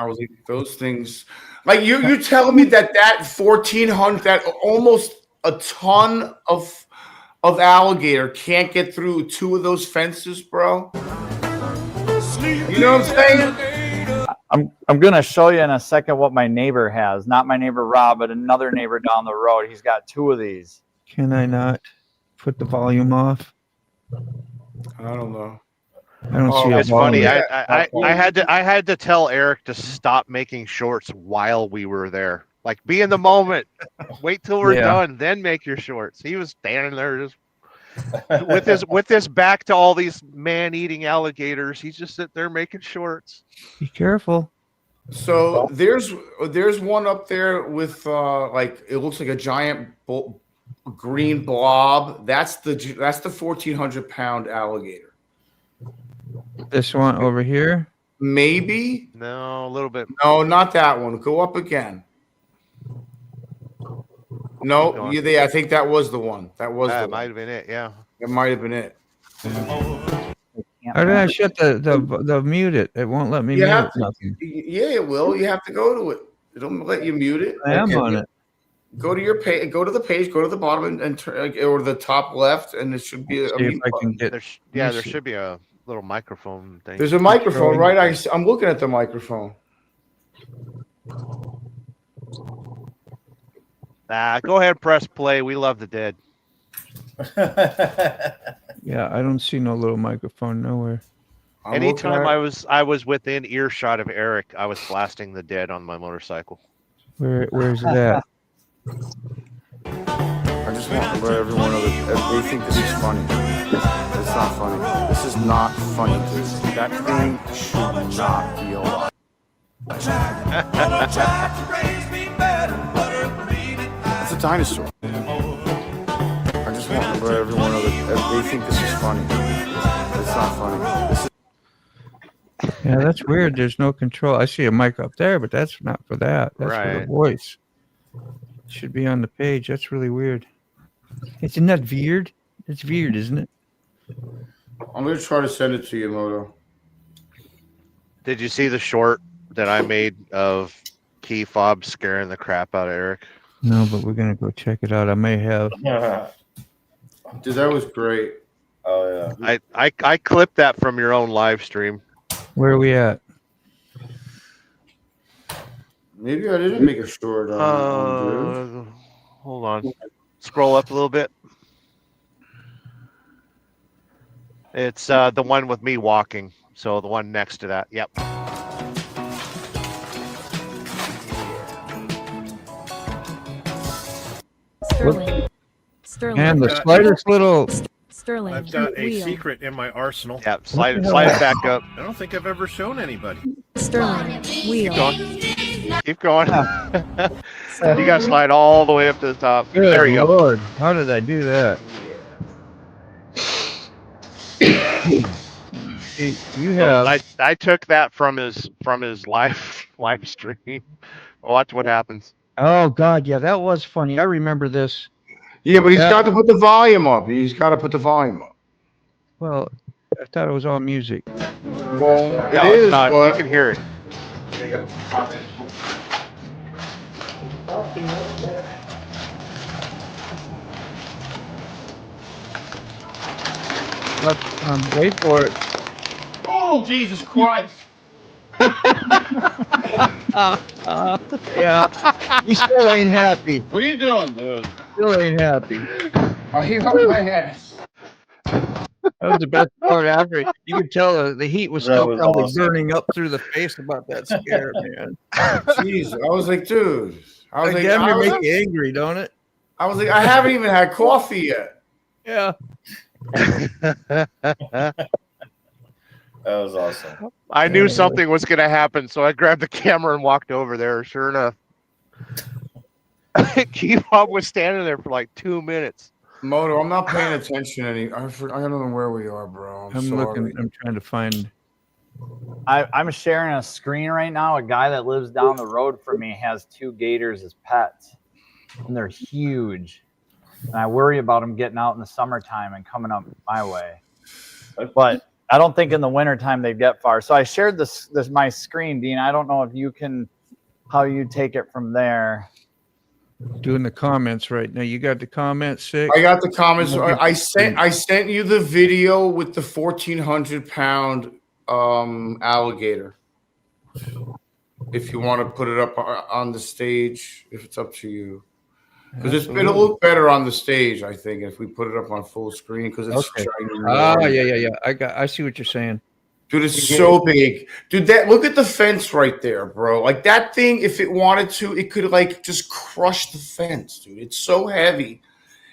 was like, those things. Like you telling me that 1,400, that almost a ton of alligator can't get through 2 of those fences, bro. You know what I'm saying? I'm gonna show you in a second what my neighbor has. Not my neighbor Rob, but another neighbor down the road. He's got 2 of these. Can I not put the volume off? I don't know. I don't see. It's funny. I had to tell Eric to stop making shorts while we were there. Like, be in the moment. Wait till we're done, then make your shorts. He was standing there just with his back to all these man-eating alligators. He's just sitting there making shorts. Be careful. So there's one up there with it looks like a giant green blob. That's the 1,400-pound alligator. This one over here? Maybe. No, a little bit. No, not that one. Go up again. No, I think that was the one. That might have been it. Yeah, it might have been it. How did I shut the mute it? It won't let me mute nothing. Yeah, it will. You have to go to it. It'll let you mute it. I am on it. Go to your page. Go to the page. Go to the bottom and turn, or the top left, and it should be a mute button. There should be a little microphone thing. There's a microphone, right? I'm looking at the microphone. Go ahead, press play. We love the dead. Yeah, I don't see no little microphone nowhere. Anytime I was within earshot of Eric, I was blasting the dead on my motorcycle. Where's that? I just want to let everyone know that they think this is funny. It's not funny. This is not funny. That thing should not be alive. It's a dinosaur. I just want to let everyone know that they think this is funny. It's not funny. Yeah, that's weird. There's no control. I see a mic up there, but that's not for that. That's for the voice. It should be on the page. That's really weird. Isn't that weird? It's weird, isn't it? I'm going to try to send it to you, Moto. Did you see the short that I made of Key Fob scaring the crap out of Eric? No, but we're going to go check it out. I may have. Dude, that was great. Oh, yeah. I clipped that from your own live stream. Where are we at? Maybe I didn't make a short. Hold on. Scroll up a little bit. It's the one with me walking. So the one next to that. Yep. Sterling. And the slightest little. Sterling. I've got a secret in my arsenal. Yeah, slide it back up. I don't think I've ever shown anybody. Sterling. Wheel. Keep going. You got to slide all the way up to the top. Good there you Lord. How did I do that? You have. I took that from his live stream. Watch what happens. Oh God, yeah, that was funny. I remember this. Yeah, but he's got to put the volume up. He's got to put the volume up. Well, I thought it was all music. Well, it is, not, but you can hear it. Wait for it. Oh, Jesus Christ. Yeah. You still ain't happy. What are you doing, dude? Still ain't happy. Oh, he humped my ass. That was the best part after. You could tell the heat was That still was probably awesome. burning up through the face about that scare, man. Jeez, I was like, dude. I was like, Damn, I you was, make you angry, don't it? I was like, I haven't even had coffee yet. Yeah. That was awesome. I knew something was going to happen, so I grabbed the camera and walked over there. Sure enough, Keith-Bob was standing there for like 2 minutes. Moto, I'm not paying attention I don't know where we are, bro. I'm sorry. looking. I'm trying to find. I'm sharing a screen right now. A guy that lives down the road from me has 2 gators as pets, and they're huge. And I worry about them getting out in the summertime and coming up my way. But I don't think in the wintertime they'd get far. So I shared this my screen, Dean. I don't know if you can, how you take it from there. Doing the comments right now. You got the comments, Sick? I got the comments. I sent you the video with the 1,400-pound alligator. If you want to put it up on the stage, if it's up to you. Because it'll look better on the stage, I think, if we put it up on full screen. Because it's yeah. I see what you're saying. Dude, it's so big. Dude, look at the fence right there, bro. Like that thing, if it wanted to, it could like just crush the fence, dude. It's so heavy.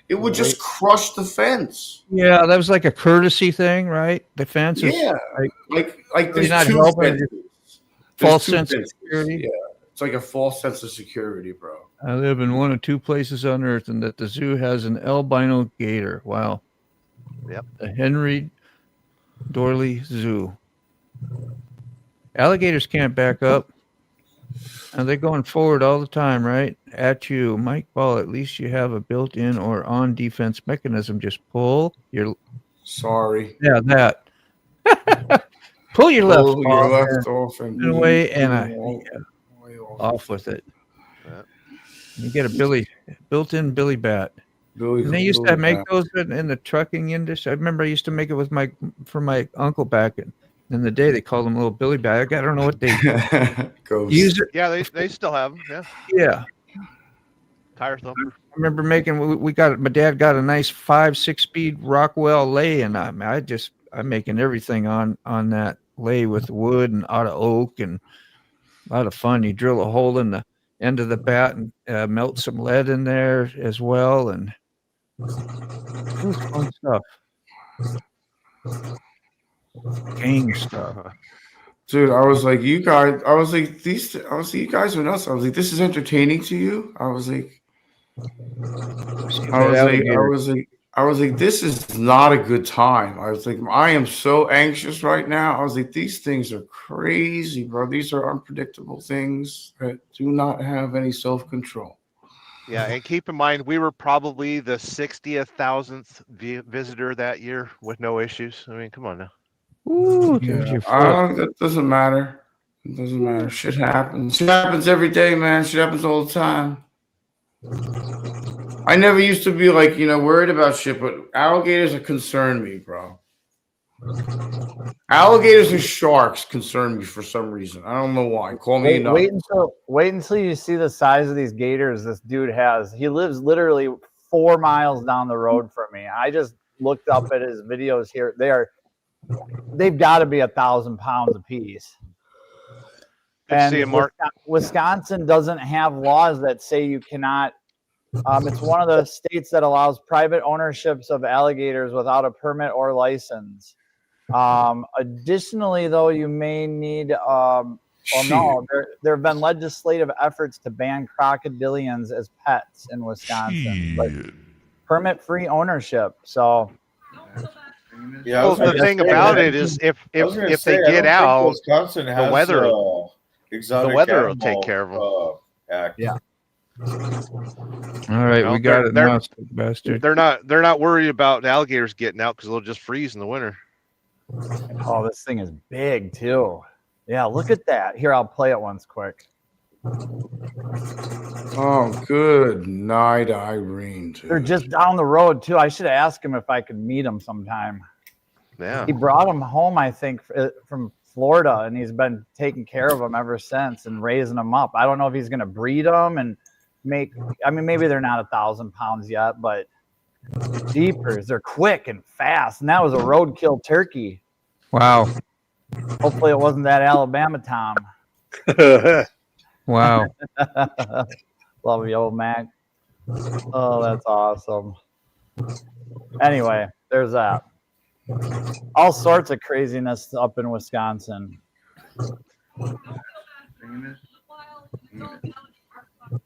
It would just crush the fence. Yeah, that was like a courtesy thing, right? The fence is like there's not 2 helping. fences. False There's 2 sense of fences. security. Yeah. It's like a false sense of security, bro. I live in one of 2 places on earth, and that the zoo has an albino gator. Wow. Yep. The Henry Dorley Zoo. Alligators can't back up. And they're going forward all the time, right? At you. Mike Ball, at least you have a built-in or on defense mechanism. Just pull your... Sorry. Yeah, that. Pull your left off and away and off with it. Yeah. You get a built-in Billy bat. And they used to make those in the trucking industry. I remember I used to make it for my uncle back in the day. They called them little Billy bat. I don't know what they use it. Yeah, they still have them. Yeah. Yeah. Tire thumper. I remember making. My dad got a nice 5-6 speed Rockwell lay, and I'm making everything on that lay with wood and out of oak, and a lot of fun. You drill a hole in the end of the bat and melt some lead in there as well, and fun stuff. Gang stuff. Dude, I was like, you guys are nuts. I was like, this is entertaining to you? I was like, this is not a good time. I was like, I am so anxious right now. I was like, these things are crazy, bro. These are unpredictable things that do not have any self-control. Yeah, and keep in mind, we were probably the 60,000th visitor that year with no issues. I mean, come on now. Ooh, that doesn't matter. It doesn't matter. Shit happens. Shit happens every day, man. Shit happens all the time. I never used to be like, worried about shit, but alligators concern me, bro. Alligators and sharks concern me for some reason. I don't know why. Call me nuts. Wait until you see the size of these gators this dude has. He lives literally 4 miles down the road from me. I just looked up at his videos here. They've got to be 1,000 pounds apiece. And Wisconsin doesn't have laws that say you cannot. It's one of the states that allows private ownerships of alligators without a permit or license. Additionally, though, you may need. There have been legislative efforts to ban crocodilians as pets inWisconsin, but permit-free ownership. So. Yeah, well, the thing about it is, if they get out, Wisconsin has the weather will take animal, care of them. Act. Yeah. All right, we got it now, bastard. They're not worried about alligators getting out because they'll just freeze in the winter. Oh, this thing is big too. Yeah, look at that. Here, I'll play it once quick. Oh, good night, Irene. Dude. They're just down the road too. I should ask him if I could meet him sometime. Yeah. He brought them home, I think, from Florida, and he's been taking care of them ever since and raising them up. I don't know if he's going to breed them and make. I mean, maybe they're not 1,000 pounds yet, but jeepers, they're quick and fast. And that was a roadkill turkey. Wow. Hopefully, it wasn't that Alabama Tom. Wow. Love you, old Mac. Oh, that's awesome. Anyway, there's that. All sorts of craziness up in Wisconsin.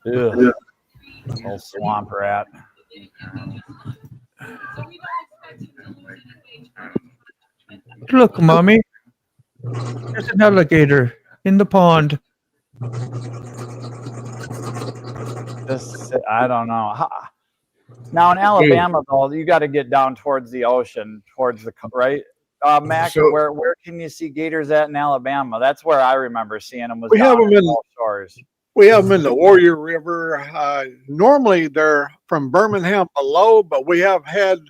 Ugh. Old swamp rat. Look, Mommy. There's an alligator in the pond. I don't know. Now in Alabama, though, you got to get down towards the ocean, towards the right. Mac, So- where can you see gators at in Alabama? That's where I remember seeing them. Was We have down them in in- Gulf Shores. We have them in the Warrior River. Normally they're from Birmingham below, but we have had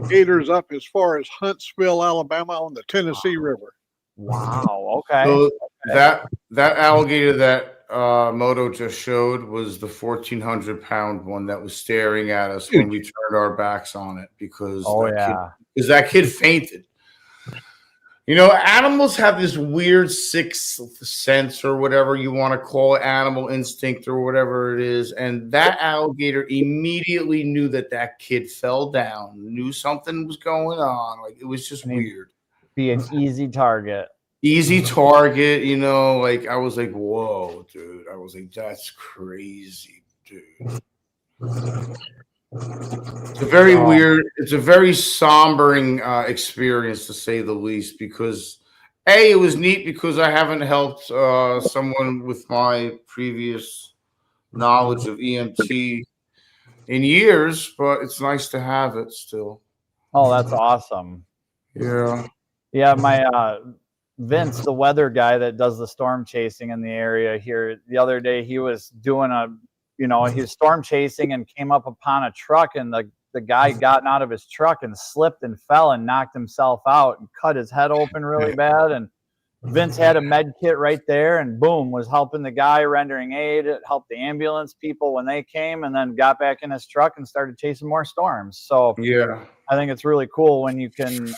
gators up as far as Huntsville, Alabama, on the Tennessee River. Wow. Okay. So that alligator that Moto just showed was the 1,400-pound one that was staring at us when we turned our backs on it because that kid fainted. You know, animals have this weird sixth sense or whatever you want to call it, animal instinct or whatever it is. And that alligator immediately knew that kid fell down, knew something was going on. Like, it was just weird. Be an easy target. Easy target, you know, like I was like, whoa, dude. I was like, that's crazy, dude. It's a very weird, it's a very sombering experience to say the least, because it was neat because I haven't helped someone with my previous knowledge of EMT in years, but it's nice to have it still. Oh, that's awesome. Yeah. Yeah, my Vince, the weather guy that does the storm chasing in the area here, the other day he was doing he was storm chasing and came up upon a truck, and the guy got out of his truck and slipped and fell and knocked himself out and cut his head open really bad. And Vince had a med kit right there and boom, was helping the guy, rendering aid. It helped the ambulance people when they came, and then got back in his truck and started chasing more storms. So yeah, I think it's really cool when you can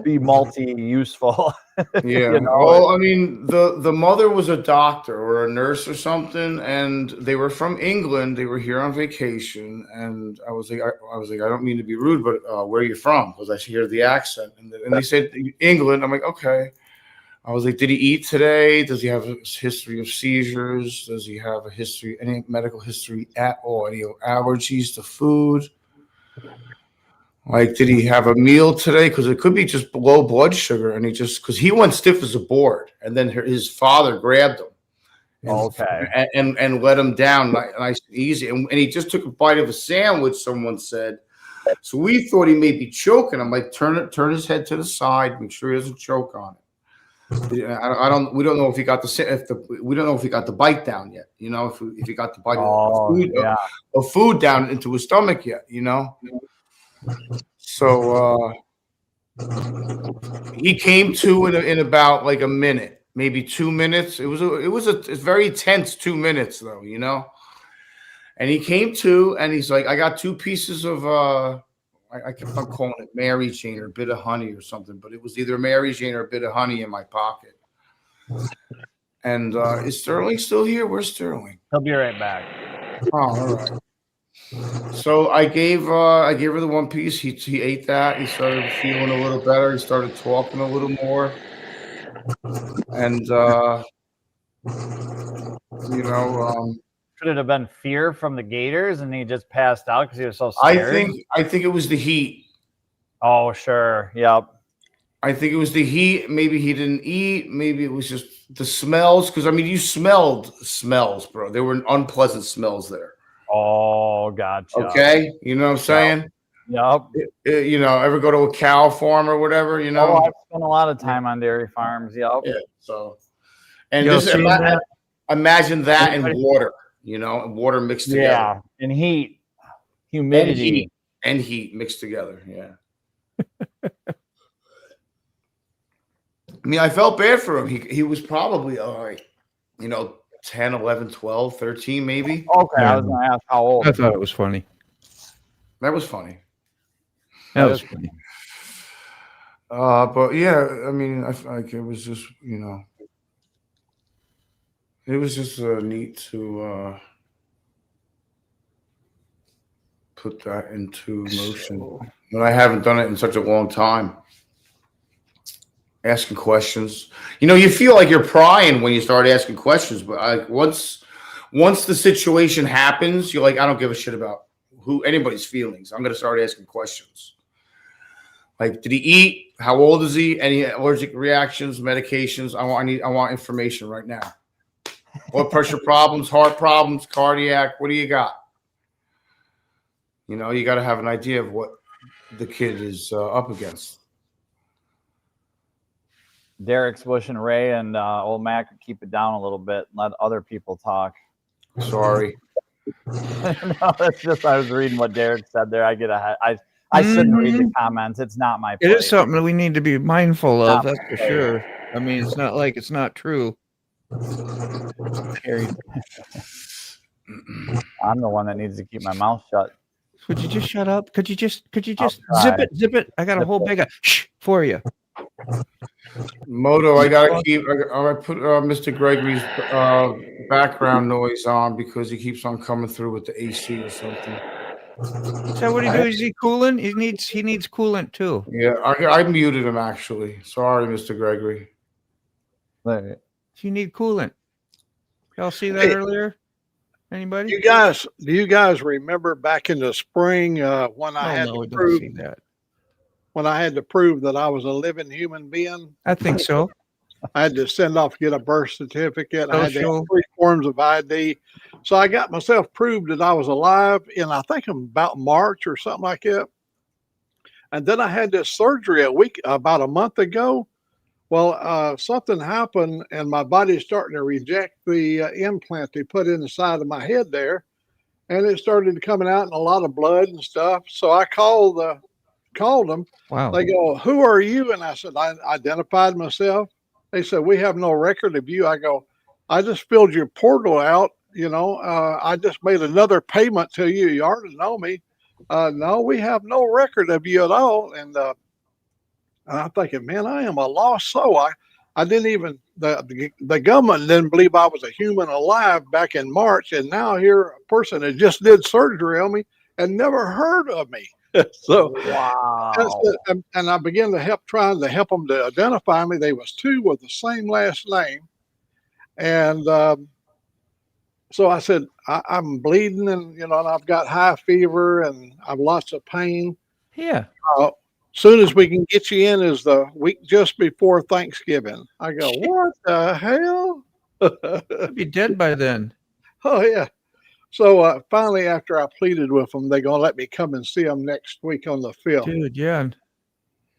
be multi-useful. Yeah. You know? Well, I mean, the mother was a doctor or a nurse or something, and they were from England. They were here on vacation, and I was like, I don't mean to be rude, but where are you from? Because I hear the accent, and they said England. I'm like, okay. I was like, did he eat today? Does he have a history of seizures? Does he have a history, any medical history at all? Any allergies to food? Like, did he have a meal today? Because it could be just low blood sugar, and because he went stiff as a board, and then his father grabbed him, and let him down nice and easy, and he just took a bite of a sandwich. Someone said, so we thought he may be choking. I'm like, turn his head to the side, make sure he doesn't choke on it. We don't know if he got we don't know if he got the bite down yet. You know, if he got the bite of food down into his stomach yet. You know. So he came to in about like a minute, maybe 2 minutes. It was a very tense 2 minutes though, you know. And he came to, and he's like, I got 2 pieces of I kept on calling it Mary Jane or a bit of honey or something, but it was either Mary Jane or a bit of honey in my pocket. And is Sterling still here? Where's Sterling? He'll be right back. Oh, all right. So I gave her the 1 piece. He ate that. He started feeling a little better. He started talking a little more. And could it have been fear from the gators and he just passed out because he was so scared? I think it was the heat. Oh, sure. Yep. I think it was the heat. Maybe he didn't eat. Maybe it was just the smells. Because I mean, you smelled smells, bro. There were unpleasant smells there. Oh, gotcha. Okay, you know what I'm saying? Yep. You know, ever go to a cow farm or whatever? You know, I've spent a lot of time on dairy farms. Yep. Yeah. So, and imagine that in water. You know, and water mixed together. Yeah, and heat, humidity, and heat mixed together. Yeah. mean, I felt bad for him. He was probably, 10, 11, 12, 13 maybe. Okay, I was going to ask how old. I thought it was funny. That was funny. That was funny. But yeah, I mean, it was just, it was just neat to put that into motion. But I haven't done it in such a long time. Asking questions. You feel like you're prying when you start asking questions, but once the situation happens, you're like, I don't give a shit about anybody's feelings. I'm going to start asking questions. Like, did he eat? How old is he? Any allergic reactions, medications? I want information right now. Blood pressure problems, heart problems, cardiac. What do you got? You got to have an idea of what the kid is up against. Derek's wishing Ray and old Mac could keep it down a little bit and let other people talk. Sorry. No, that's just I was reading what Derek said there. I shouldn't read the comments. It's not my place. It is something that we need to be mindful of. That's for sure. I mean, it's not like it's not true. I'm the one that needs to keep my mouth shut. Could you just shut up? Could you just zip it? I got a whole bag of shh for you. Moto, I gotta put Mr. Gregory's background noise on because he keeps on coming through with the AC or something. Is that what he do? Is he cooling? He needs coolant too. Yeah, I muted him actually. Sorry, Mr. Gregory. You need coolant. Y'all see that earlier? Anybody? Do you guys remember back in the spring when I had to prove that? When I had to prove that I was a living human being? I think so. I had to send off, get a birth certificate. I had to have 3 forms of ID. So I got myself proved that I was alive in, I think, about March or something like that. And then I had this surgery about a month ago. Well, something happened and my body's starting to reject the implant they put in the side of my head there. And it started coming out in a lot of blood and stuff. So I called them. Wow. They go, "Who are you?" And I said, I identified myself. They said, "We have no record of you." I go, "I just filled your portal out. I just made another payment to you. You already know me." "No, we have no record of you at all." And I'm thinking, man, I am a lost soul. I didn't even, the government didn't believe I was a human alive back in March. And now here a person that just did surgery on me and never heard of me. So, wow. And I began trying to help them to identify me. They was 2 with the same last name. And so I said, I'm bleeding and, and I've got high fever and I've lots of pain. Yeah. Soon as we can get you in is the week just before Thanksgiving. I go, what the hell? I'd be dead by then. Oh, yeah. So finally, after I pleaded with them, they're going to let me come and see them next week on the 5th. Dude, yeah.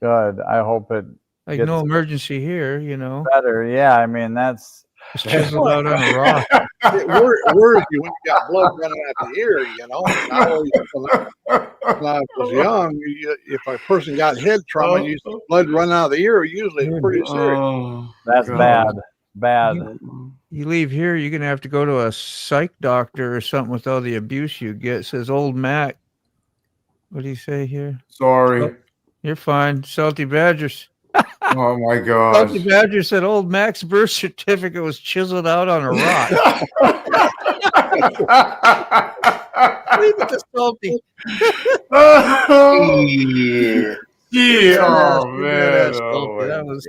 Good. I hope it like no emergency here, better. Yeah, I mean, that's chiseled out on a rock. It worries you when you got blood running out the ear, When I was young, if a person got head trauma, blood running out of the ear, usually it's pretty serious. That's bad. You leave here, you're going to have to go to a psych doctor or something with all the abuse you get. It says old Mac. What do you say here? Sorry. Oh, you're fine. Salty Badgers. Oh, my God. Salty Badger said old Mac's birth certificate was chiseled out on a rock. Leave it to Salty. Yeah. Oh, man.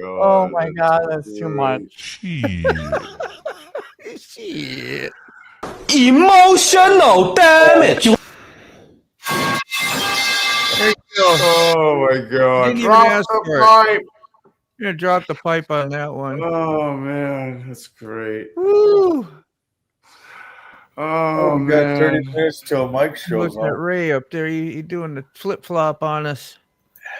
Oh, my God. That's too much. Shit. Emotional damage. Oh, my God. Drop the pipe. You're going to drop the pipe on that one. Oh, man. That's great. Woo. Oh, we got 30 minutes till Mike shows up. Look at Ray up there. He doing the flip-flop on us.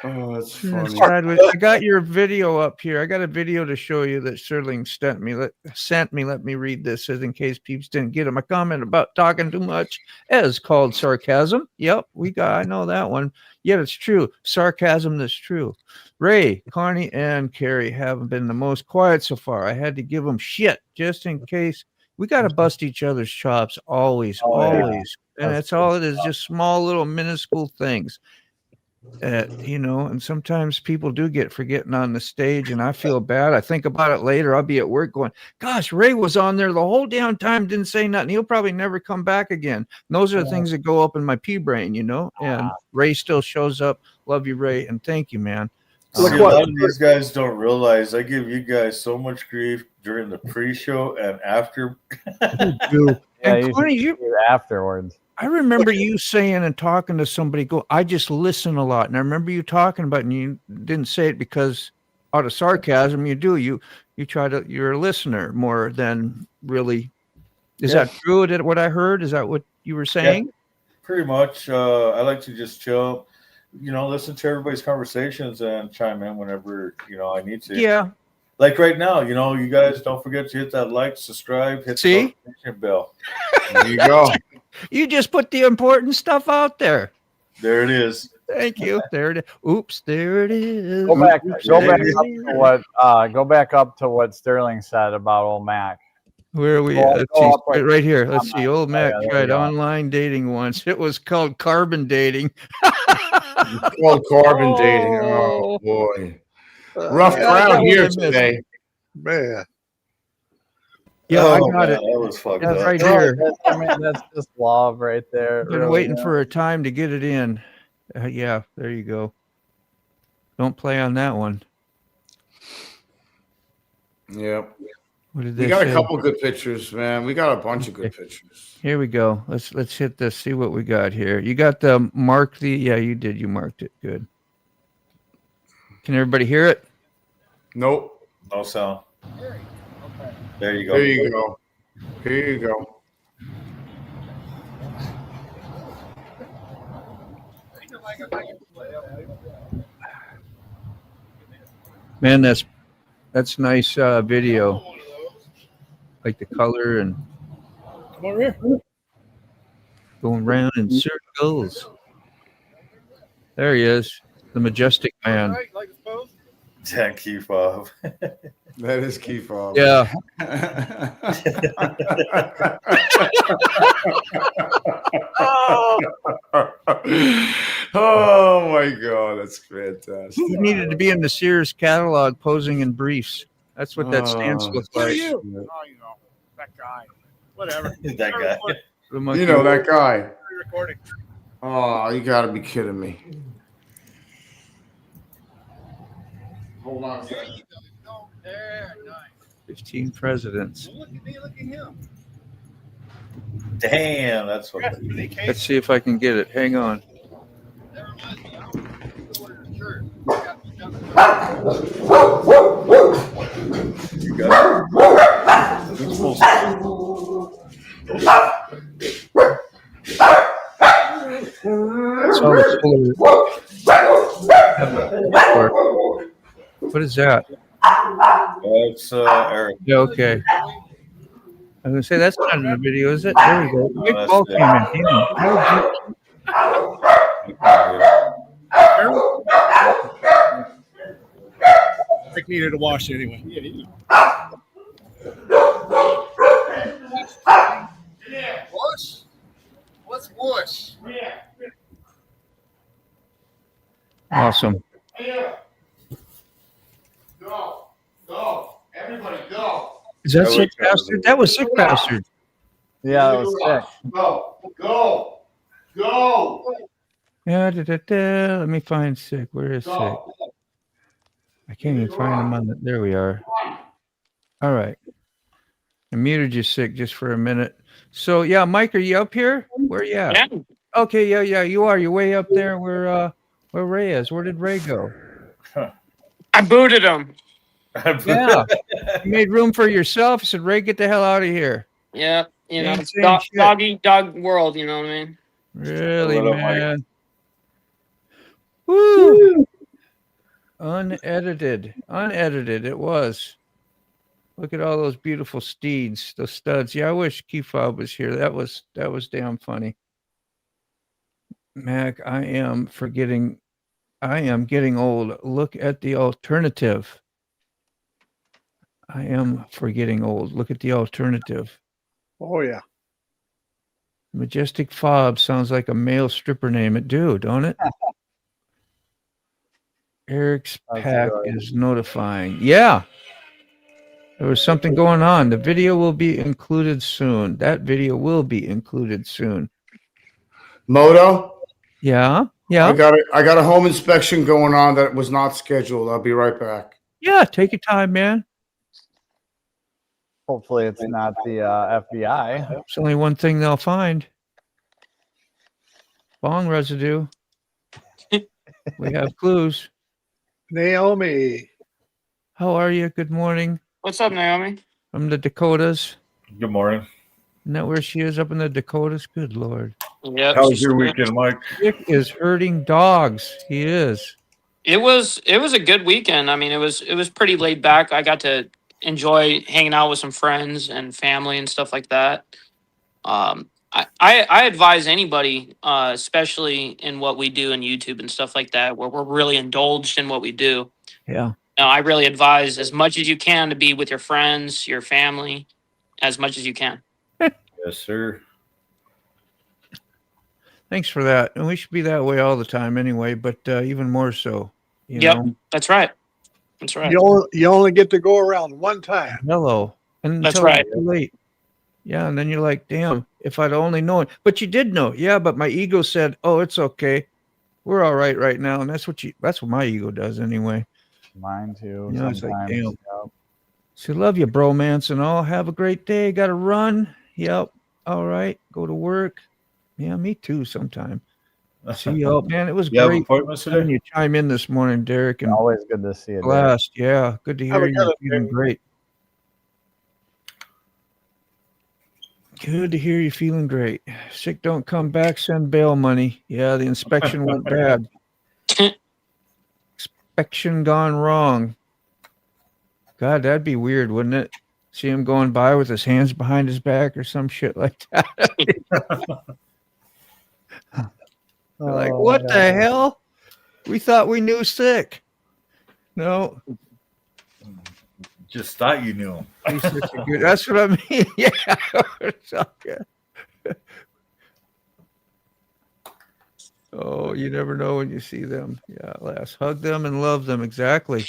Oh, that's funny. I got your video up here. I got a video to show you that Sterling sent me. Let me read this as in case peeps didn't get it. My comment about talking too much is called sarcasm. Yep, I know that one. Yet it's true. Sarcasm that's true. Ray, Connie, and Carrie haven't been the most quiet so far. I had to give them shit just in case. We got to bust each other's chops always. And that's all it is. Just small little minuscule things. And sometimes people do get forgetting on the stage, and I feel bad. I think about it later. I'll be at work going, gosh, Ray was on there the whole damn time, didn't say nothing. He'll probably never come back again. And those are the things that go up in my pea brain, and Ray still shows up. Love you, Ray, and thank you, man. See, a lot of these guys don't realize I give you guys so much grief during the pre-show and after. And Connie, you afterwards. I remember you saying and talking to somebody, I just listen a lot. And I remember you talking about it, and you didn't say it because out of sarcasm, you do. You you're a listener more than really. Is that true? What I heard? Is that what you were saying? Yeah, pretty much. I like to just chill, listen to everybody's conversations and chime in whenever, I need to. Yeah. Like right now, you guys don't forget to hit that like, subscribe, hit the notification bell. There you go. You just put the important stuff out there. There it is. Thank you. There it is. Oops, there it is. Go back up to what Sterling said about old Mac. Where are we? Let's see. Right here. Let's see. Old Mac tried online dating once. It was called carbon dating. Called carbon dating. Oh boy. Rough crowd here today. Man. Yeah, I got it. That was fucked That's up. right here. That's just love right there. Been waiting for a time to get it in. Yeah, there you go. Don't play on that one. Yep. What did we they got say? A couple good pictures, man. We got a bunch of good pictures. Here we go. Let's hit this. See what we got here. You got the Yeah, you did. You marked it. Good. Can everybody hear it? Nope. No sound. There you go. There you go. Here you go. Man, that's nice video. Like the color and Come over here. Going round in circles. There he is, the majestic man. Thank you, Fob. That is key, Fob. Yeah. Oh my God, that's fantastic. He needed to be in the Sears catalog posing in briefs. That's what that stance looks like. Oh, you know, that guy. Whatever. That guy. You know that guy. Recording. Oh, you gotta be kidding me. Hold on a second. There, nice. 15 presidents. Look at me, look at him. Damn, that's what. Let's see if I can get it. Hang on. You got it. It's supposed What is that? It's Eric. Yeah, okay. I was gonna say that's not in the video, is it? There we go. Big ball came in. Rick needed a wash anyway. Yeah. Wash? What's wash? Yeah. Awesome. Go. Go. Everybody go. Is that Sick Bastard? That was Sick Bastard. Yeah, that was sick. Go. Go. Go. Yeah, let me find Sick. Where is Sick? I can't even find him on the. There we are. All right. I muted you, Sick, just for a minute. So yeah, Mike, are you up here? Where are you at? Yeah. Okay, yeah, you are. You're way up there where Ray is. Where did Ray go? I booted him. Yeah. You made room for yourself. You said, Ray, get the hell out of here. Yeah, you know, Insane shit. dog world, you know what I mean? Really, man. Woo! Unedited. Unedited. It was. Look at all those beautiful steeds, those studs. Yeah, I wish Fob was here. That was damn funny. Mac, I am getting old. Look at the alternative. I am forgetting old. Look at the alternative. Oh yeah. Majestic Fob sounds like a male stripper name. It do, don't it? Eric's pack is notifying. Yeah. There was something going on. The video will be included soon. That video will be included soon. Moto? Yeah. Yeah. I got a home inspection going on that was not scheduled. I'll be right back. Yeah, take your time, man. Hopefully it's not the FBI. It's only one thing they'll find. Bong residue. We have clues. Naomi. How are you? Good morning. What's up, Naomi? From the Dakotas. Good morning. Isn't that where she is, up in the Dakotas? Good Lord. Yep. How was your weekend, Mike? Rick is herding dogs. He is. It was a good weekend. I mean, it was pretty laid back. I got to enjoy hanging out with some friends and family and stuff like that. I advise anybody, especially in what we do in YouTube and stuff like that, where we're really indulged in what we do. Yeah. I really advise as much as you can to be with your friends, your family, as much as you can. Yes, sir. Thanks for that. And we should be that way all the time anyway, but even more so. You Yep, know? that's right. That's right. You only get to go around one time. Hello. And That's until right. it's too late. Yeah, and then you're like, damn, if I'd only known. But you did know. Yeah, but my ego said, oh, it's okay. We're all right now. And that's what my ego does anyway. Mine too. You know, it's like, damn. Yep. So love you, bromance and all. Have a great day. Got to run. Yep. All right. Go to work. Yeah, me too sometime. See you all. Man, it was You have great appointments today? having you chime in this morning, Derek. And Always good to see you. Derek. blast. Yeah. Good to Have hear a you. good Feeling great. Good to hear you feeling great. Sick don't come back, send bail money. Yeah, the inspection went bad. Inspection gone wrong. God, that'd be weird, wouldn't it? See him going by with his hands behind his back or some shit like that. Like, what the hell? We thought we knew Sick. No. Just thought you knew him. He's such a good, that's what I mean. Yeah. It's all good. Oh, you never know when you see them. Yeah, last. Hug them and love them. Exactly.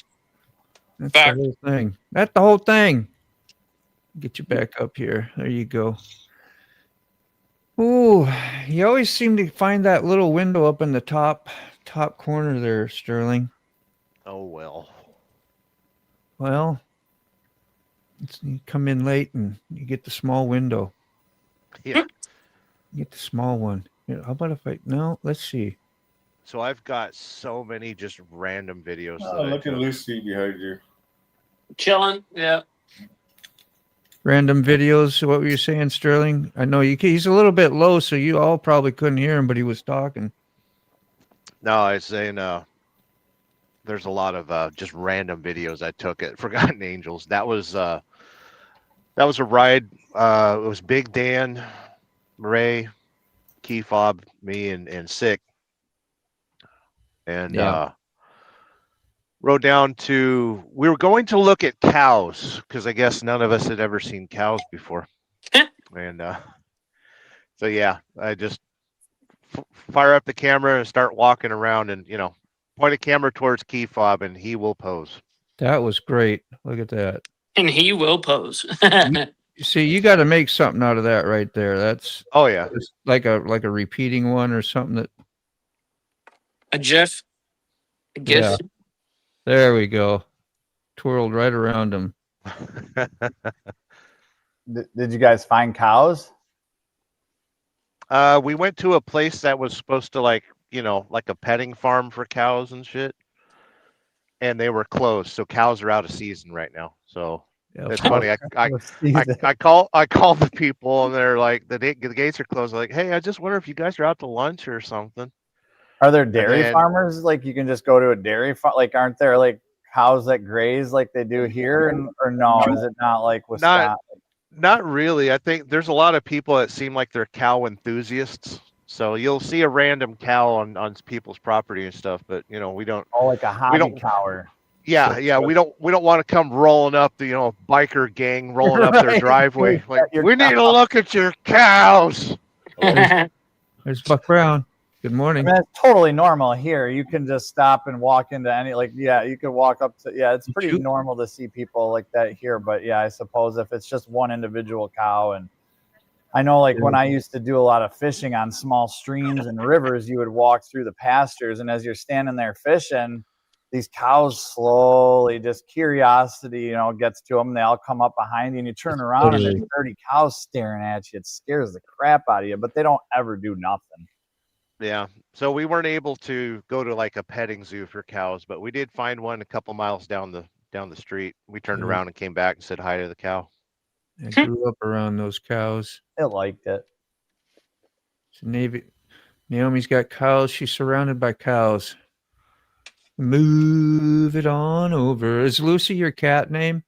That's Back. the whole thing. That's the whole thing. Get you back up here. There you go. Ooh, you always seem to find that little window up in the top corner there, Sterling. Oh well. Well, you come in late and you get the small window. Yeah. You get the small one. How about if no? Let's see. So I've got so many just random videos. Oh, look at Lucy behind you. Chilling. Yeah. Random videos. What were you saying, Sterling? I know he's a little bit low, so you all probably couldn't hear him, but he was talking. No, I was saying there's a lot of just random videos I took at Forgotten Angels. That was a ride. It was Big Dan, Ray, Fob, me, and Sick. And rode down to, we were going to look at cows because I guess none of us had ever seen cows before. And so yeah, I just fire up the camera and start walking around and point a camera towards Fob and he will pose. That was great. Look at that. And he will pose. See, you got to make something out of that right there. That's it's like a repeating one or something that A GIF. A GIF. Yeah. There we go. Twirled right around him. Did you guys find cows? We went to a place that was supposed to like a petting farm for cows and shit. And they were closed. So cows are out of season right now. So it's funny. I call the people and they're like, the gates are closed. I'm like, hey, I just wonder if you guys are out to lunch or something. Are there dairy farmers? Like you can just go to a dairy farm? Like aren't there like cows that graze like they do here? Or no, is it not like Wisconsin? Not really. I think there's a lot of people that seem like they're cow enthusiasts. So you'll see a random cow on people's property and stuff, but you know, we don't. Oh, like a hobby cower. Yeah, yeah. We don't want to come rolling up the biker gang rolling up their driveway. Like we need to look at your cows. There's Buck Brown. Good morning. I mean, it's totally normal here. You can just stop and walk into any you could walk up to it's pretty normal to see people like that here. But yeah, I suppose if it's just one individual cow, and I know like when I used to do a lot of fishing on small streams and rivers, you would walk through the pastures, and as you're standing there fishing, these cows slowly, just curiosity, gets to them. They all come up behind you, and you turn around and there's 30 cows staring at you. It scares the crap out of you, but they don't ever do nothing. Yeah. So we weren't able to go to like a petting zoo for cows, but we did find one a couple miles down the street. We turned around and came back and said hi to the cow. I grew up around those cows. I liked it. So Naomi's got cows. She's surrounded by cows. Move it on over. Is Lucy your cat name?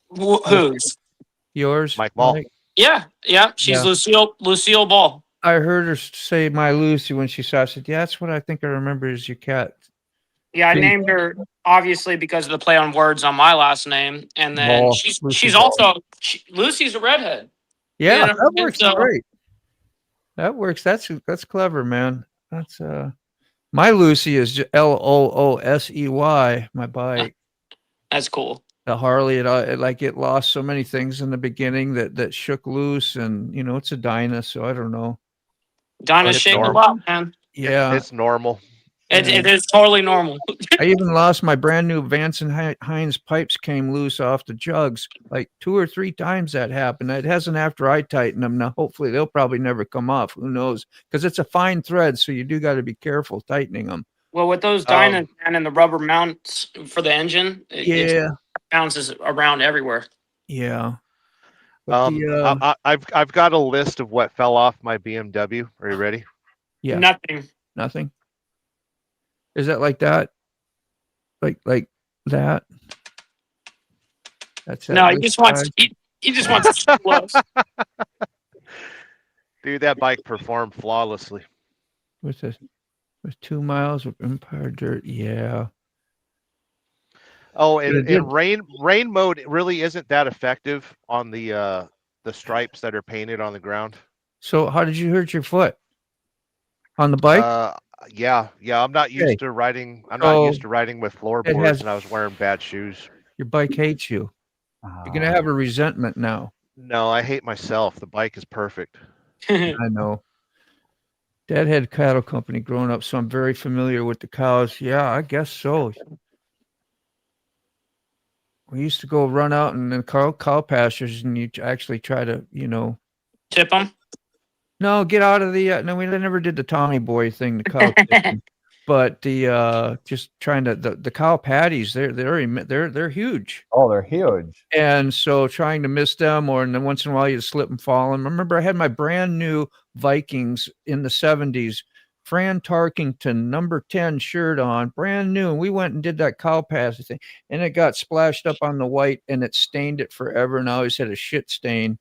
Whose? Yours? Mike Ball. Yeah. She's Lucille Ball. I heard her say "My Lucy" when she saw. I said, "Yeah, that's what I think I remember is your cat." Yeah, I named her obviously because of the play on words on my last name, and then she's also Lucy's a redhead. Yeah, that works great. That works. That's clever, man. That's my Lucy is Loosey. My bike. That's cool. The Harley, it lost so many things in the beginning that shook loose, and it's a Dyna, so I don't know. Dyna's shake a lot, man. Yeah, it's normal. It is totally normal. I even lost my brand new Vance and Hines pipes came loose off the jugs like 2 or 3 times. That happened. It hasn't after I tighten them. Now, hopefully, they'll probably never come off. Who knows? Because it's a fine thread, so you do got to be careful tightening them. Well, with those Dynas and the rubber mounts for the engine, it bounces around everywhere. Yeah. I've got a list of what fell off my BMW. Are you ready? Yeah. Nothing. Is that like that? Like that? That's no. He just wants to close. Dude, that bike performed flawlessly. With 2 miles of Empire dirt, yeah. Oh, and rain mode really isn't that effective on the stripes that are painted on the ground. So how did you hurt your foot? On the bike? Yeah. I'm not used to riding. I'm not used to riding with floorboards, and I was wearing bad shoes. Your bike hates you. You're gonna have a resentment now. No, I hate myself. The bike is perfect. I know. Dad had a cattle company growing up, so I'm very familiar with the cows. Yeah, I guess so. We used to go run out in the cow pastures, and you actually try to, tip them. No, get out of the. No, we never did the Tommy Boy thing, the cow tipping, but the just trying to the cow patties. They're huge. Oh, they're huge. And so trying to miss them, and then once in a while you slip and fall. And I remember I had my brand new Vikings in the 70s, Fran Tarkington number 10 shirt on, brand new. And we went and did that cow pass thing, and it got splashed up on the white, and it stained it forever. And I always had a shit stain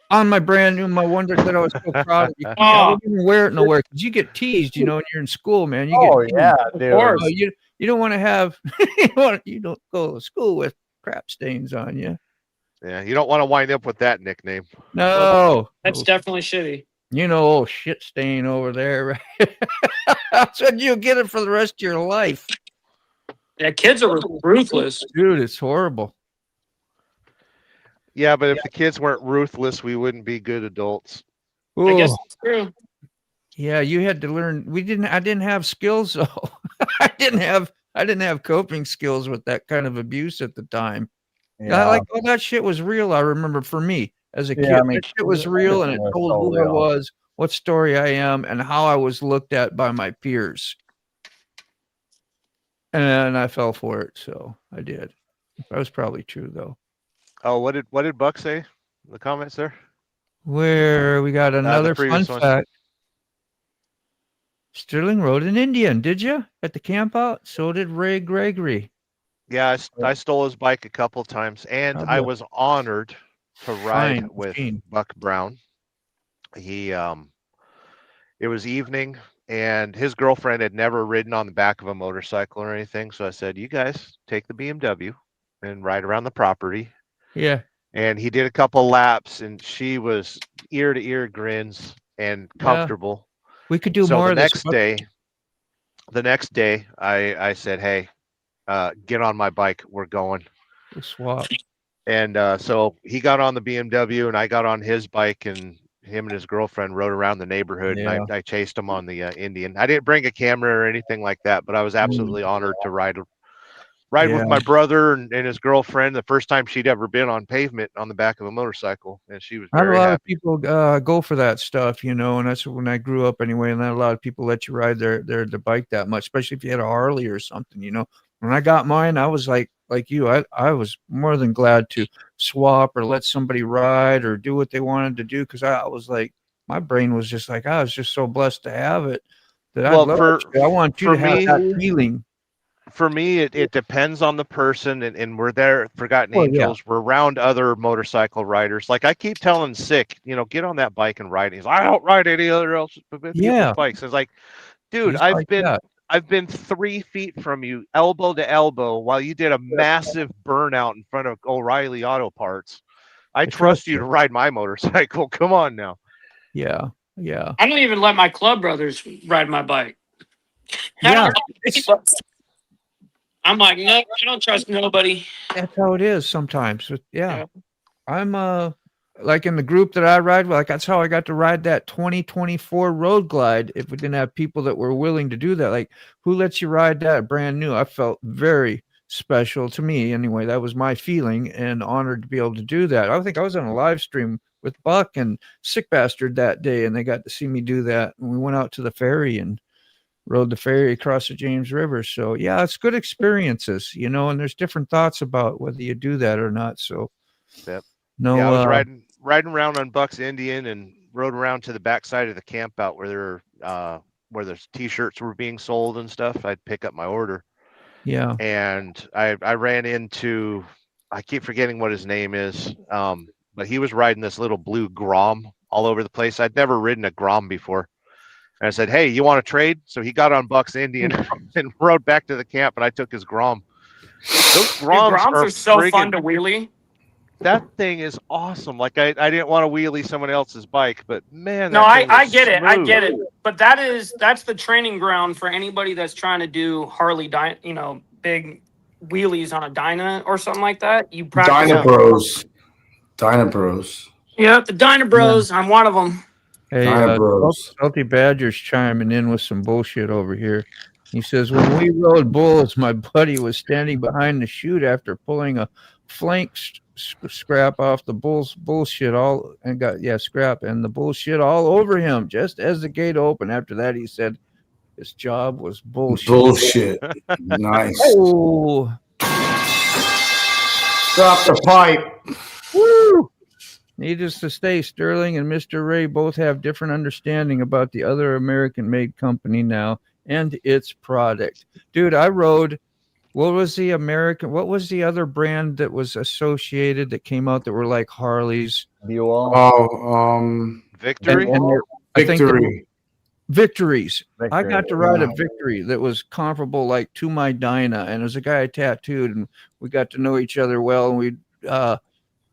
on my brand new, my one that I was so proud of. I didn't even wear it nowhere because you get teased, when you're in school, man. Dude. You don't want to have, you don't go to school with crap stains on you. Yeah, you don't want to wind up with that nickname. No, that's definitely shitty. Shit stain over there, right? So you'll get it for the rest of your life. Yeah, kids are ruthless. Dude, it's horrible. Yeah, but if the kids weren't ruthless, we wouldn't be good adults. Ooh. I guess that's true. Yeah, you had to learn. I didn't have skills though. I didn't have coping skills with that kind of abuse at the time. Yeah. All that shit was real. I remember for me as a kid, that shit was real, and it told who I was, what story I am, and how I was looked at by my peers. And I fell for it, so I did. That was probably true though. Oh, what did Buck say in the comments there? Where we got another fun fact. Sterling rode an Indian, did you? At the camp out? So did Ray Gregory. Yeah, I stole his bike a couple times, and I was honored to ride with Buck Brown. He it was evening, and his girlfriend had never ridden on the back of a motorcycle or anything. So I said, "You guys take the BMW and ride around the property." Yeah. And he did a couple laps, and she was ear to ear grins and comfortable. We could do more the of next this. day. The next day, I said, "Hey, get on my bike. We're going." We'll swap. And so he got on the BMW, and I got on his bike, and him and his girlfriend rode around the neighborhood. Yeah. And I chased him on the Indian. I didn't bring a camera or anything like that, but I was absolutely honored to ride with my brother and his girlfriend. The first time she'd ever been on pavement on the back of a motorcycle, and she was very Not a lot happy. of people go for that stuff, you know, and that's when I grew up anyway. And not a lot of people let you ride their bike that much, especially if you had a Harley or something, you know. When I got mine, I was like you, I was more than glad to swap or let somebody ride or do what they wanted to do, because I was like, my brain was just like, I was just so blessed to have it that I want you to have that feeling. For me, it depends on the person, and we're there at Forgotten Angels. We're around other motorcycle riders. Like I keep telling Sick, you know, get on that bike and ride. He's like, I don't ride any other else people's bikes. It's like, dude, I've been 3 feet from you, elbow to elbow, while you did a massive burnout in front of O'Reilly Auto Parts. I trust you to ride my motorcycle. Come on now. Yeah. I don't even let my club brothers ride my bike. Yeah. I'm like, no, I don't trust nobody. That's how it is sometimes. Yeah. I'm like in the group that I ride with, like that's how I got to ride that 2024 Road Glide. If we didn't have people that were willing to do that, like who lets you ride that brand new? I felt very special to me anyway. That was my feeling, and honored to be able to do that. I think I was on a live stream with Buck and Sick Bastard that day, and they got to see me do that. And we went out to the ferry and rode the ferry across the James River. So yeah, it's good experiences, you know, and there's different thoughts about whether you do that or not. So I no, was riding around on Buck's Indian and rode around to the backside of the camp out where the t-shirts were being sold and stuff. I'd pick up my order. Yeah. And I ran into, I keep forgetting what his name is. But he was riding this little blue Grom all over the place. I'd never ridden a Grom before. And I said, hey, you want to trade? So he got on Buck's Indian and rode back to the camp, and I took his Grom. Those Groms are so fun to wheelie. That thing is awesome. Like I didn't want to wheelie someone else's bike, but man, no, I get it. I get it. But that's the training ground for anybody that's trying to do Harley, big wheelies on a Dyna or something like that. You practice. Dyna Bros. Yeah, the Dyna Bros. I'm one of them. Hey, Salty Badger's chiming in with some bullshit over here. He says, when we rode bulls, my buddy was standing behind the chute after pulling a flank scrap off the bull's bullshit scrap and the bullshit all over him just as the gate opened. After that, he said his job was bullshit. Nice. Oh, drop the pipe. Woo! Needless to say, Sterling and Mr. Ray both have different understanding about the other American-made company now and its product. Dude, I rode. What was the other brand that was associated that came out that were like Harleys? Buell. Victory. Victories. I got to ride a Victory that was comparable, like to my Dyna, and there's a guy I tattooed, and we got to know each other well, and we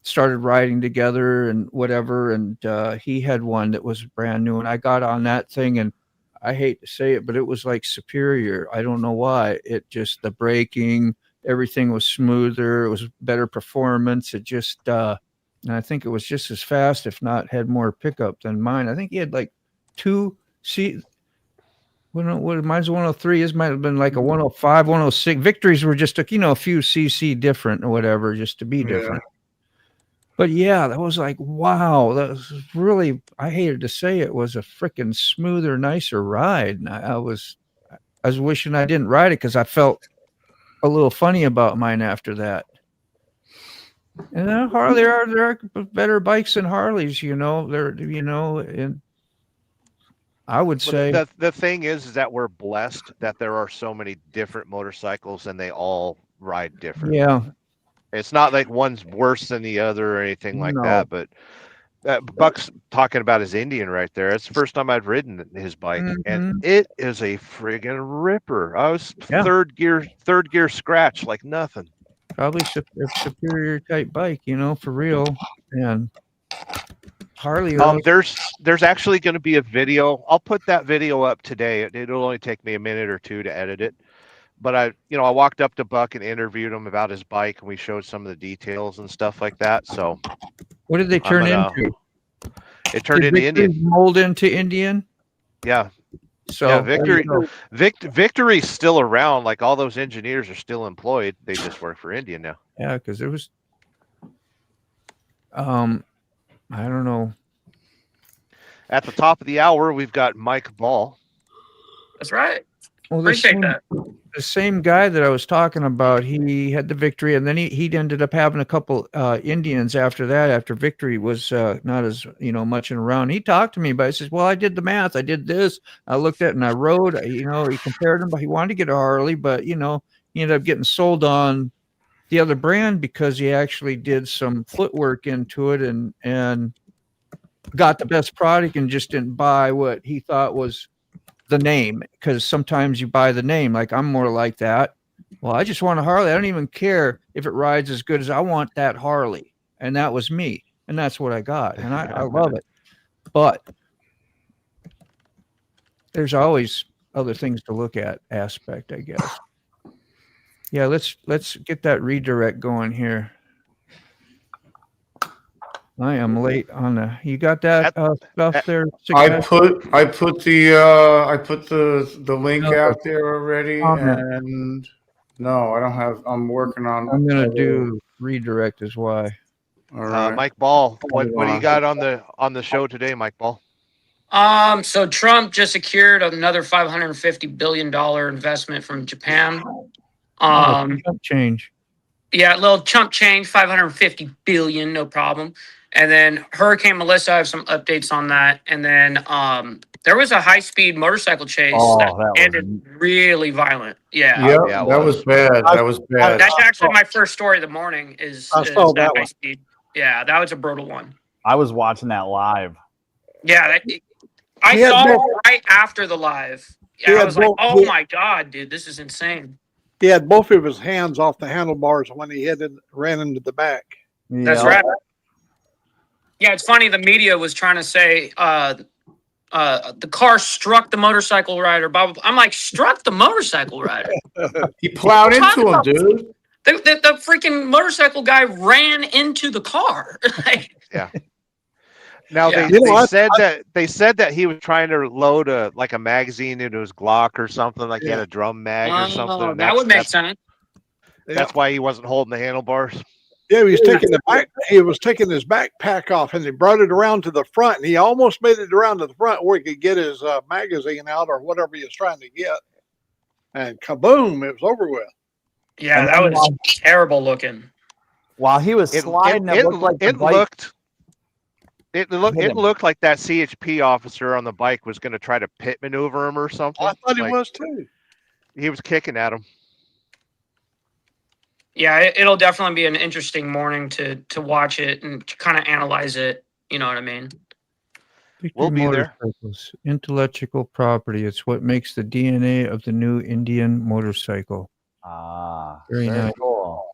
started riding together and whatever. And he had one that was brand new, and I got on that thing, and I hate to say it, but it was like superior. I don't know why. It just, the braking, everything was smoother. It was better performance. It just, and I think it was just as fast, if not had more pickup than mine. I think he had like mine's 103. His might have been like a 105, 106. Victories were just a few cc different or whatever, just to be different. But yeah, that was like, wow, that was really, I hated to say it, was a freaking smoother, nicer ride. And I was wishing I didn't ride it because I felt a little funny about mine after that. And then Harley, there are better bikes than Harleys, and I would say the thing is that we're blessed that there are so many different motorcycles and they all ride different. Yeah. It's not like one's worse than the other or anything like No. that, but Buck's talking about his Indian right there. It's the first time I've ridden his bike, and it is a friggin' ripper. I was third gear scratch like nothing. Probably a superior type bike, you know, for real. And Harley. There's actually going to be a video. I'll put that video up today. It'll only take me a minute or two to edit it. But I walked up to Buck and interviewed him about his bike, and we showed some of the details and stuff like that. So, what did they turn into? It turned into Indian. Mold into Indian. Yeah. So yeah, Victory's still around. Like all those engineers are still employed. They just work for Indian now. Yeah, because it was. I don't know. At the top of the hour, we've got Mike Ball. That's right. Well, appreciate that. The same guy that I was talking about, he had the Victory, and then he ended up having a couple Indians after that. After Victory was not as much around, he talked to me, but I says, "Well, I did the math. I did this. I looked at it and I rode. He compared them, but he wanted to get a Harley, but he ended up getting sold on the other brand because he actually did some footwork into it and got the best product and just didn't buy what he thought was the name, because sometimes you buy the name. Like I'm more like that. Well, I just want a Harley. I don't even care if it rides as good as I want that Harley. And that was me. And that's what I got. And I love it. But there's always other things to look at aspect, I guess. Yeah, let's get that redirect going here. I am late on the. You got that stuff there? I put the link out there already, and no, I don't have. I'm working on. I'm gonna do redirect is why. All right. Mike Ball, what do you got on the show today, Mike Ball? So Trump just secured another $550 billion investment from Japan. Chump change. Yeah, a little chump change, 550 billion, no problem. And then Hurricane Melissa, I have some updates on that. And then there was a high-speed motorcycle chase that ended really violent. Yeah, that was bad. That was bad. That's actually my first story of the morning. Is that high speed? Yeah, that was a brutal one. I was watching that live. Yeah, I saw it right after the live. Yeah, I was like, "Oh my god, dude, this is insane." He had both of his hands off the handlebars when he ran into the back. That's right. Yeah, it's funny. The media was trying to say the car struck the motorcycle rider. I'm like, struck the motorcycle rider? He plowed into him, dude. The freaking motorcycle guy ran into the car. Yeah. Now they said that he was trying to load a magazine into his Glock or something, like he had a drum mag or something. That would make sense. That's why he wasn't holding the handlebars. Yeah, he was taking he was taking his backpack off, and he brought it around to the front, and he almost made it around to the front where he could get his magazine out or whatever he was trying to get. And kaboom, it was over with. Yeah, that was terrible looking. While he was sliding, it looked like that CHP officer on the bike was going to try to pit maneuver him or something. I thought he was too. He was kicking at him. Yeah, it'll definitely be an interesting morning to watch it and to kind of analyze it. You know what I mean? We'll be there. Intellectual property. It's what makes the DNA of the new Indian motorcycle. Very nice. Cool.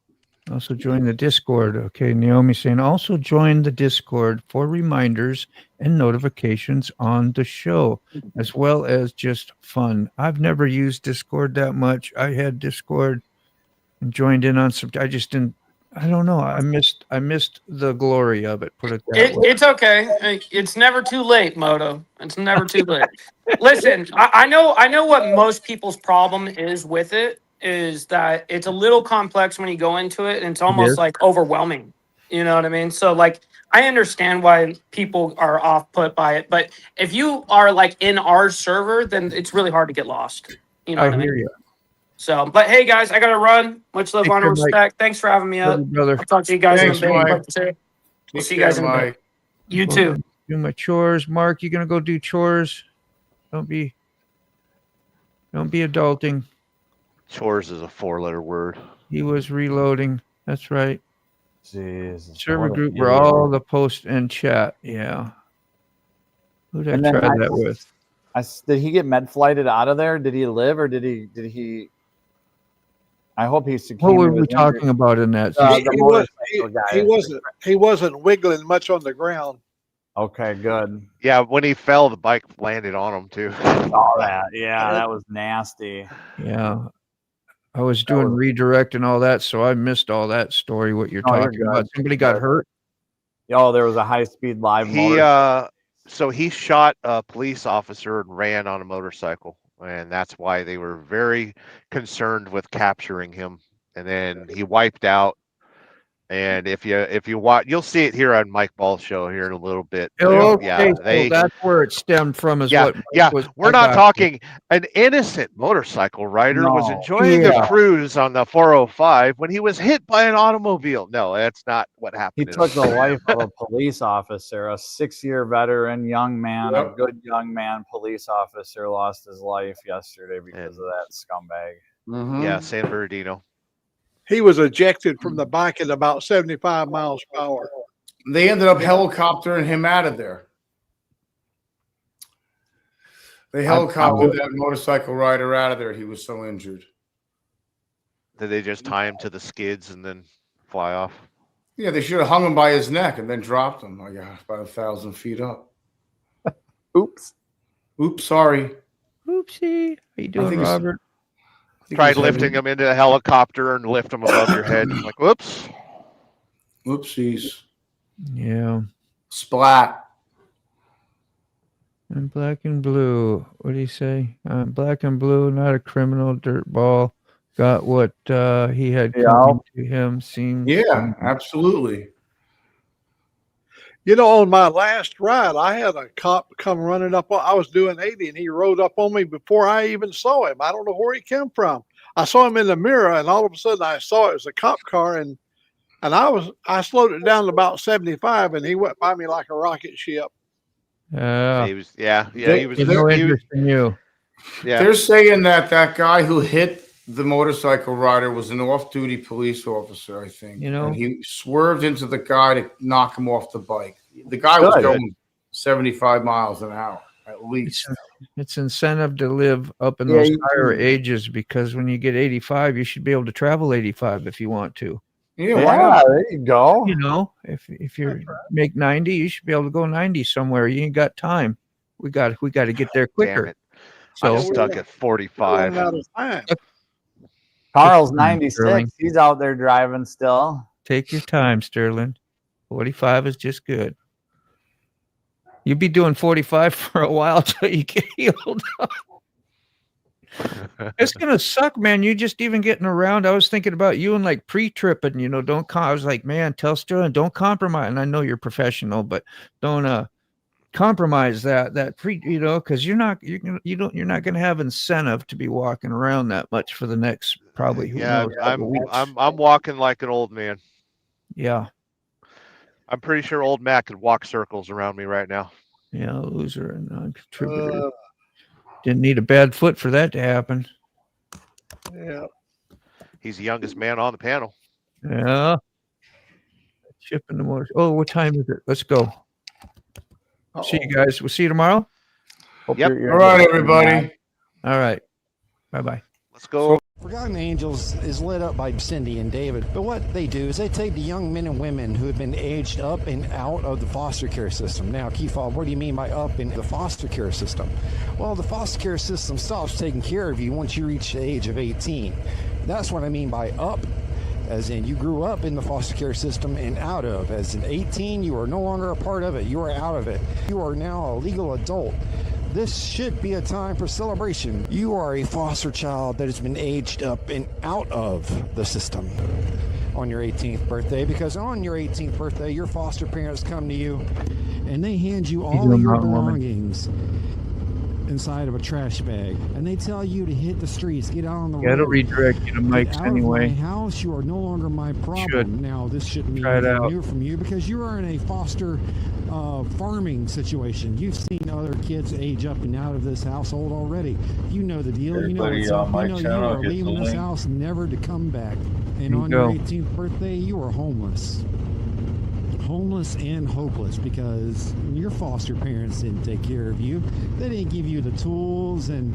Also join the Discord. Okay, Naomi saying also join the Discord for reminders and notifications on the show, as well as just fun. I've never used Discord that much. I had Discord and joined in on some. I just didn't. I don't know. I missed the glory of it. Put it that way. It's okay. It's never too late, Moto. It's never too late. Listen, I know what most people's problem is with it. Is that it's a little complex when you go into it, and it's almost like overwhelming. You know what I mean? So like, I understand why people are off put by it, but if you are like in our server, then it's really hard to get lost. You know what I mean? Hear you. So, but hey guys, I gotta run. Much love, honor, respect. Thanks for having me up. Brother. I'll talk to you guys in a bit. We'll see you guys in a bit. You too. Do my chores. Mark, you gonna go do chores? Don't be adulting. Chores is a 4-letter word. He was reloading. That's right. Jesus. Server group were all the post and chat. Yeah. Who'd I try that with? Did he get med flighted out of there? Did he live or did he? I hope he's. What were we talking about in that? He wasn't wiggling much on the ground. Okay, good. Yeah, when he fell, the bike landed on him too. All that. Yeah, that was nasty. Yeah. I was doing redirect and all that, so I missed all that story, what you're talking about. Somebody got hurt? Oh, there was a high-speed live So he shot a police officer and ran on a motorcycle, and that's why they were very concerned with capturing him. And then he wiped out. And if you watch, you'll see it here on Mike Ball's show here in a little bit. Okay, that's where it stemmed from. We're not talking. An innocent motorcycle rider was enjoying the cruise on the 405 when he was hit by an automobile. No, that's not what happened. He took the life of a police officer, a 6-year veteran, young man, a good young man, police officer lost his life yesterday because of that scumbag. Mm-hmm. Yeah, San Bernardino. He was ejected from the bike at about 75 miles per hour. They ended up helicoptering him out of there. They helicoptered that motorcycle rider out of there. He was so injured. Did they just tie him to the skids and then fly off? Yeah, they should have hung him by his neck and then dropped him. Like about 1,000 feet up. Oops. Sorry. Oopsie. How you doing, Robert? Tried lifting him into a helicopter and lift him above your head. Like, whoops. Oopsies. Yeah. Splat. I'm black and blue. What do you say? I'm black and blue, not a criminal dirtball. Got what he had coming to him. Seems. Yeah, absolutely. You know, on my last ride, I had a cop come running up. I was doing 80, and he rode up on me before I even saw him. I don't know where he came from. I saw him in the mirror, and all of a sudden, I saw it was a cop car, and I slowed it down to about 75, and he went by me like a rocket ship. He was no interest in you. Yeah, they're saying that guy who hit the motorcycle rider was an off-duty police officer, I think. You know, and he swerved into the guy to knock him off the bike. The guy was going 75 miles an hour at least. It's incentive to live up in those higher ages, because when you get 85, you should be able to travel 85 if you want to. Yeah, there you go. You know, if you make 90, you should be able to go 90 somewhere. You ain't got time. We got to get there quicker. So I'm stuck at 45. Carl's 96. He's out there driving still. Take your time, Sterling. 45 is just good. You'll be doing 45 for a while till you get healed up. It's gonna suck, man. You just even getting around. I was thinking about you and like pre-tripping. You know, I was like, man, tell Sterling, don't compromise. And I know you're professional, but don't compromise that pre. You know, because you're not gonna have incentive to be walking around that much for the next probably. I'm walking like an old man. Yeah. I'm pretty sure old Mac could walk circles around me right now. Yeah, loser and non-contributor. Didn't need a bad foot for that to happen. Yeah. He's the youngest man on the panel. Yeah. Shipping the motor. Oh, what time is it? Let's go. See you guys. We'll see you tomorrow. Yep. All right, everybody. All right. Bye-bye. Let's go. Forgotten Angels is led up by Cindy and David, but what they do is they take the young men and women who have been aged up and out of the foster care system. Now, Fob, what do you mean by up in the foster care system? Well, the foster care system stops taking care of you once you reach the age of 18. That's what I mean by up, as in you grew up in the foster care system and out of. As in 18, you are no longer a part of it. You are out of it. You are now a legal adult. This should be a time for celebration. You are a foster child that has been aged up and out of the system on your 18th birthday, because on your 18th birthday, your foster parents come to you and they hand you all of your belongings. inside of a trash bag, and they tell you to hit the streets, get out on the road. It'll redirect you to Mike's Get out anyway. of my house, you are no longer my problem. Should. Now, this shouldn't be Try it anything out. new from you because you are in a foster farming situation. You've seen other kids age up and out of this household already. You know the deal. You know Everybody what's up. on my You know you channel are gets a leaving this link. house never to come back. And you on go. your 18th birthday, you are homeless. Homeless and hopeless because your foster parents didn't take care of you. They didn't give you the tools and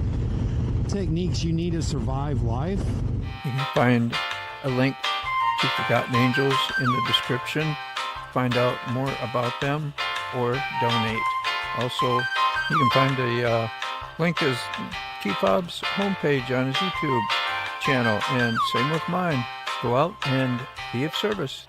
techniques you need to survive life. You can find a link to Forgotten Angels in the description. Find out more about them or donate. Also, you can find a link to T-Fob's homepage on his YouTube channel, and same with mine. Go out and be of service.